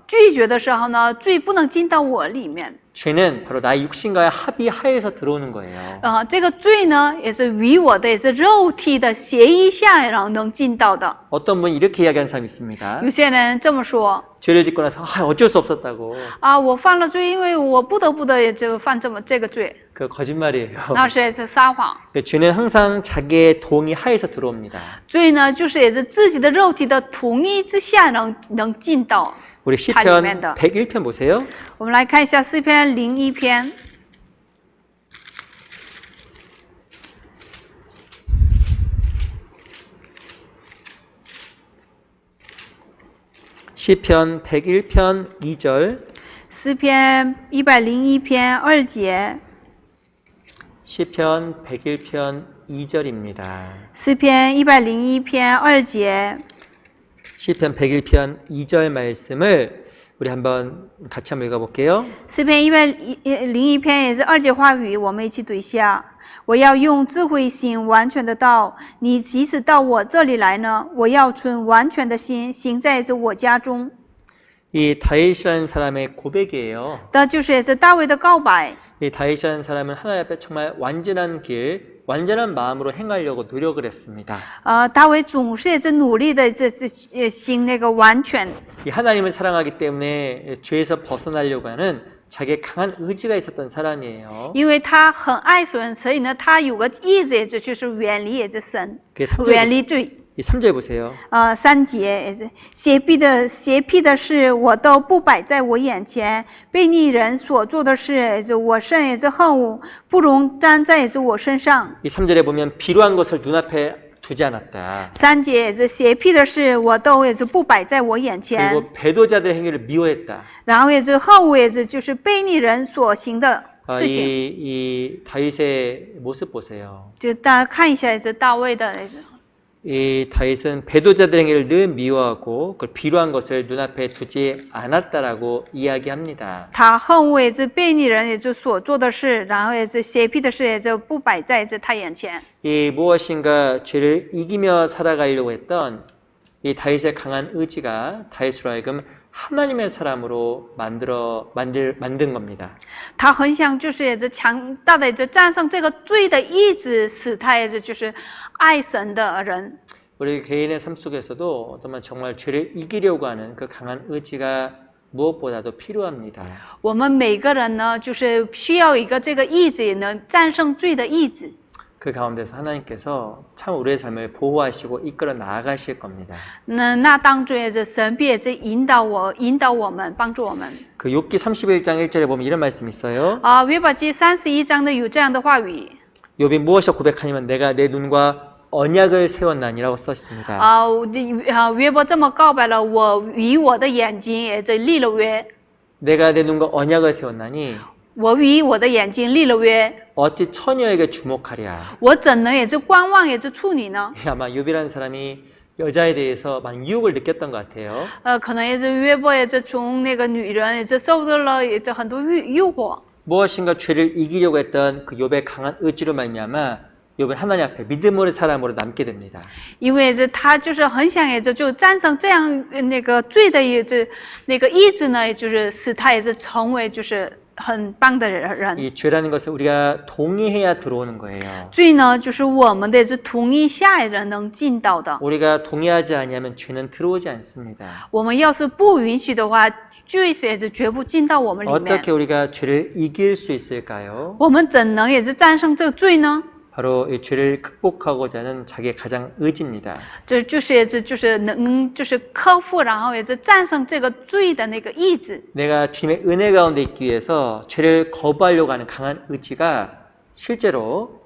拒绝的时候呢，罪不能进到我里面。 죄는 바로 나의 육신과의 합의하에서 들어오는 거예요. 这个罪呢，也是与我的肉体的协议下，然后能进到的。 어떤 분이 이렇게 이야기하는 사람이 있습니다. 有些人这么说 죄를 짓고 나서 어쩔 수 없었다고. 我犯了罪，因为我不得不的犯这个罪， 그 거짓말이에요. 那是撒谎。 죄는 항상 자기의 동의 하에서 들어옵니다. 罪呢，就是自己的肉体的同意之下能进到。 우리 시편 101편 보세요. 我们来看一下诗篇01篇。 시편 101편 2절. 诗篇101篇2节。 시편 101편 2절입니다. 诗篇101篇2节。 시편 101편 2절 말씀을 우리 한번 같이 한번 읽어볼게요. 诗篇101篇也是2节话语，我们一起读一下。我要用智慧行完全的道，你即使到我这里来呢，我要存完全的心行在我家中。 이 다윗이라는 사람의 고백이에요. 这就是大卫的告白。 이 다윗이라는 사람은 하나님 앞에 정말 완전한 길, 완전한 마음으로 행하려고 노력을 했습니다. 大卫总是努力的行那个完全。 이 하나님을 사랑하기 때문에 죄에서 벗어나려고 하는 자기의 강한 의지가 있었던 사람이에요. 因为他很爱神，所以呢，他有个意志，就是远离神， 그게 3절 远离罪。 이 3절 보세요. 3节也是邪僻的事，我都不摆在我眼前；悖逆人所做的事，我甚也是恨恶，不容沾在我身上。 이 3절에 보면 비루한 것을 눈앞에 두지 않았다. 3节也是邪僻的事，我都也是不摆在我眼前。 그리고 배도자들의 행위를 미워했다. 然后也是恨恶，就是悖逆人所行的事情。 이 다윗의 모습 보세요. 就大家看一下，也是大卫的。 이 다윗은 배도자들의 행위를 늘 미워하고 그 비루한 것을 눈앞에 두지 않았다라고 이야기합니다. 他恨恶也是悖逆人也是所做的事，然后也是邪僻的事也就不摆在他眼前。 이 무엇인가 죄를 이기며 살아가려고 했던 이 다윗의 강한 의지가 다윗으로 하여금 하나님의 사람으로 만든 겁니다. 他很想就是也是强大的战胜这个罪的意志，使他也是就是爱神的人。 우리 개인의 삶 속에서도 정말 죄를 이기려고 하는 그 강한 의지가 무엇보다도 필요합니다. 我们每个人呢，就是需要一个这个意志，能战胜罪的意志。 그 가운데서 하나님께서 참 우리의 삶을 보호하시고 이끌어 나아가실 겁니다. 那当中也是神必也是引导我们，帮助我们。 그 욥기 31장 1절에 보면 이런 말씀이 있어요. 约伯记31章的有这样的话语。 욥이 무엇을 고백하냐면 내가 내 눈과 언약을 세웠나니라고 썼습니다. 约伯这么告白了，我与我的眼睛也是立了约。 내가 내 눈과 언약을 세웠나니 我与我的眼睛立了约， 어찌 처녀에게 주목하랴. 我怎能也是观望也是处女呢？ 아마 욥이라는 사람이 여자에 대해서 많은 유혹을 느꼈던 것 같아요. 可能也是约伯也是从那个女人也是受到了也是很多诱惑。 무엇인가 죄를 이기려고 했던 그 욥의 강한 의지로 말미암아 욥은 하나님 앞에 믿음으로 사람으로 남게 됩니다. 因为他就是很想就战胜这样那个罪的那个意志呢，就是使他成为就是很棒的人。 이 죄라는 것은 우리가 동의해야 들어오는 거예요. 罪呢，就是我们的同意下人能进到的。 우리가 동의하지 않으면 죄는 들어오지 않습니다. 我们要是不允许的话，罪是绝不进到我们里面。 어떻게 우리가 죄를 이길 수 있을까요? 我们怎能战胜这个罪呢？ 바로 이 죄를 극복하고자 하는 자기의 가장 의지입니다. 这就是能克服，然后战胜这个罪的那个意志。 내가 주님의 은혜 가운데 있기 위해서 죄를 거부하려고 하는 강한 의지가 실제로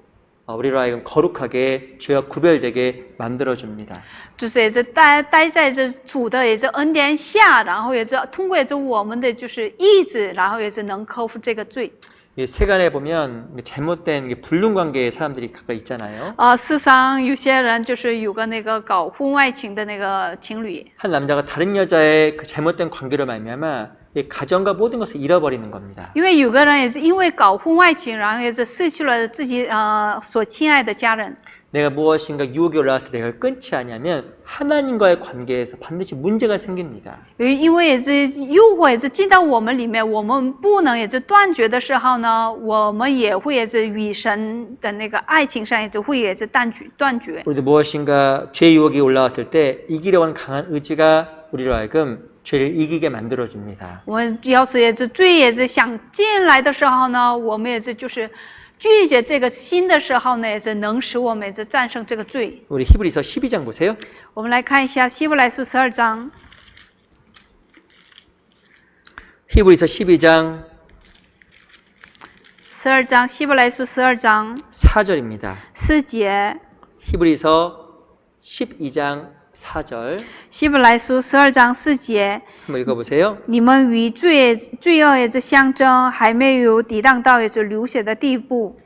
우리로 하여금 거룩하게 죄와 구별되게 만들어줍니다. 就是待在主的恩典下，然后通过我们的意志，然后能克服这个罪。 이 세간에 보면 잘못된 불륜 관계의 사람들이 가까이 있잖아요. 世上有些人有个那个搞婚外情的那个情侣。 한 남자가 다른 여자의 그 잘못된 관계로 말미암아 이 가정과 모든 것을 잃어버리는 겁니다. 因为有个人因为搞婚外情，然后失去了自己所亲爱的家人。 내가 무엇인가 유혹이 올라왔을 때 그걸 끊지 않으면 하나님과의 관계에서 반드시 문제가 생깁니다. 因为诱惑进到我们里面，我们不能断绝的时候呢，我们也会与神的那个爱情上会断绝。 우리도 무엇인가 죄 유혹이 올라왔을 때 이기려고 하는 강한 의지가 우리로 하여금 죄를 이기게 만들어줍니다. 我们要是罪想进来的时候呢，我们就是拒绝这个心的时候呢，能使我们战胜这个罪。 우리 히브리서 12장 보세요. 我们来看一下希伯来书12章。 히브리서 12장 12章，希伯来书12章 4절입니다. 4节。 히브리서 12장 4절 希伯来书12章4节。 한번 읽어보세요. 你们与罪恶相争，还没有抵挡到流血的地步。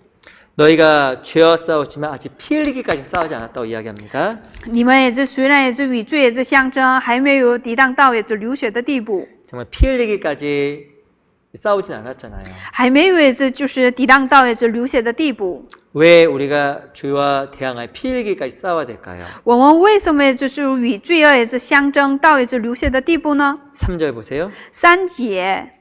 너희가 죄와 싸우지만 아직 피 흘리기까지 싸우지 않았다고 이야기합니다. 你们虽然与罪相争，还没有抵挡到流血的地步。 정말 피 흘리기까지 싸우진 않았잖아요. 还没有抵挡到流血的地步。 왜 우리가 죄와 대항할 피 흘리기까지 싸워야 될까요? 我们为什么与罪恶相争到流血的地步呢？ 3절 보세요. 3节。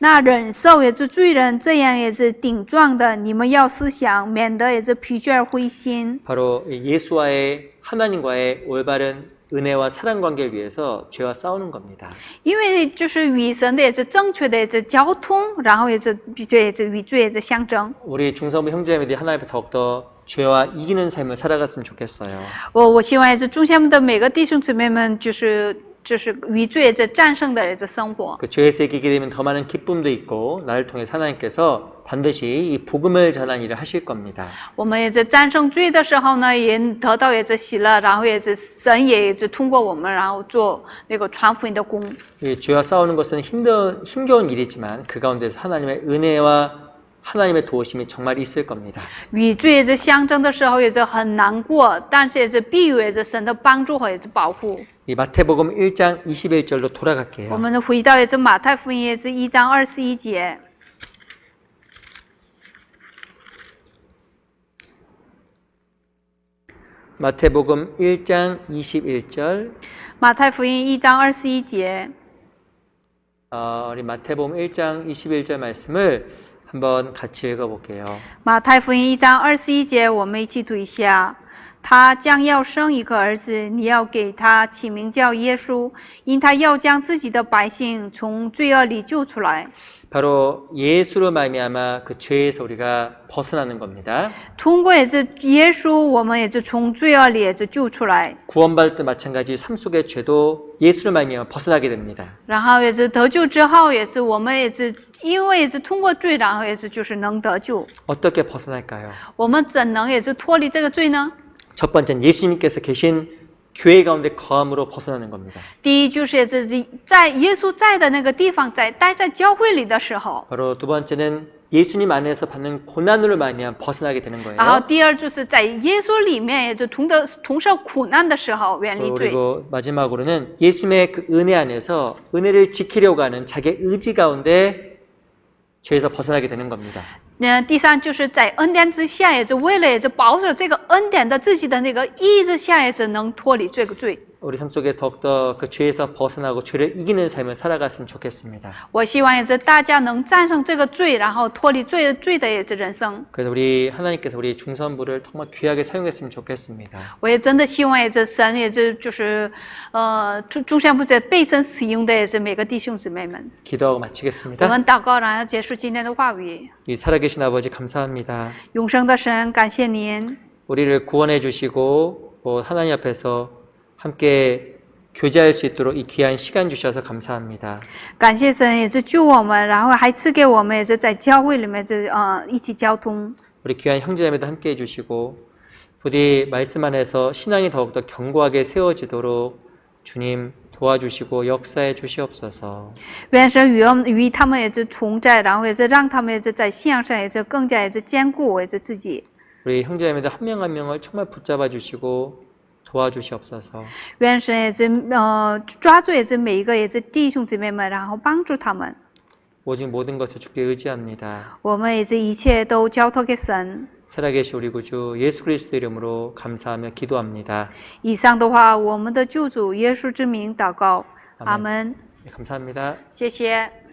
那忍受罪人这样顶撞的，你们要思想，免得疲倦灰心。 바로 예수와의 하나님과의 올바른 은혜와 사랑 관계를 위해서 죄와 싸우는 겁니다. 因为与神的正确的交通，然后与罪相争。 우리 중성부 형제자매들이 하나님 앞에 더욱더 죄와 이기는 삶을 살아갔으면 좋겠어요. 我希望众下面的每个弟兄姊妹们与罪战胜的生活。 그 죄에서 이기게 되면 더 많은 기쁨도 있고 나를 통해 하나님께서 반드시 이 복음을 전하는 일을 하실 겁니다. 我们战胜罪的时候呢，也得到喜乐，然后神也通过我们，然后做那个传福音的工。 이 죄와 싸우는 것은 힘겨운 일이지만 그 가운데서 하나님의 은혜와 하나님의 도우심이 정말 있을 겁니다. 与罪相争的时候很难过，但是必有神的帮助和保护。 이 마태복음 1장 21절로 我 돌아갈게요. 们回到马太福音1章21节。 마태복음 1장 21절 马太福音1章21节。 우리 마태복음 1장 21절 말씀을 한번 같이 읽어볼게요. 马太福音1章21节，我们一起读一下。他将要生一个儿子，你要给他起名叫耶稣，因他要将自己的百姓从罪恶里救出来。 바로 예수로 말미암아 그 죄에서 우리가 벗어나는 겁니다. 通过耶稣，我们从罪恶里救出来。 구원받을 때 마찬가지 삶 속의 죄도 예수로 말미암아 벗어나게 됩니다. 然后得救之后，我们因为通过罪，然后能得救。 어떻게 벗어날까요? 我们怎能脱离这个罪呢？ 첫 번째는 예수님께서 계신 교회 가운데 거함으로 벗어나는 겁니다. 第一就是在耶稣在的那个地方，待在教会里的时候。 바로 두 번째는 예수님 안에서 받는 고난으로 말미암아 벗어나게 되는 거예요. 然后第二就是在耶稣里面，同受苦难的时候远离罪。 그리고 마지막으로는 예수님의 그 은혜 안에서 은혜를 지키려고 하는 자기의 의지 가운데 죄에서 벗어나게 되는 겁니다. 第三就是在恩典之下，也是为了也是保守这个恩典的自己的那个意志下，也是能脱离这个罪。 우리 삶 속에서 더욱더 그 죄에서 벗어나고 죄를 이기는 삶을 살아갔으면 좋겠습니다. 我希望也是大家能战胜这个罪，然后脱离罪的也是人生。 그래서 우리 하나님께서 우리 중선부를 정말 귀하게 사용했으면 좋겠습니다. 我也真的希望也是神也是就是众项部在被神使用的也是每个弟兄姊妹们。 기도하고 我 마치겠습니다. 们祷告，然后结束今天的话语。 이 살아계신 아버지 감사합니다. 永生的神，感谢您， 우리를 구원해 주시고 하나님 앞에서 함께 교제할 수 있도록 이 귀한 시간 주셔서 감사합니다. 感谢神也是救我们，然后还赐给我们也是在教会里面一起交通。 우리 귀한 형제자매도 함께 해주시고 부디 말씀 안에서 신앙이 더욱더 견고하게 세워지도록 주님 도와주시고 역사해 주시옵소서. 愿神与他们也是同在，然后也是让他们也是在信仰上也是更加也是坚固，也是自己。 우리 형제자매들 한 명 한 명을 정말 붙잡아 주시고 도와주시옵소서. 愿神也是抓住也是每一个也是弟兄姊妹们，然后帮助他们。 오직 모든 것을 주께 의지합니다. 我们也是一切都交托给神。 살아계신 우리 구주 예수 그리스도 이름으로 감사하며 기도합니다. 以上的话，我们的救主耶稣之名祷告，阿门。네, 감사합니다. 谢谢。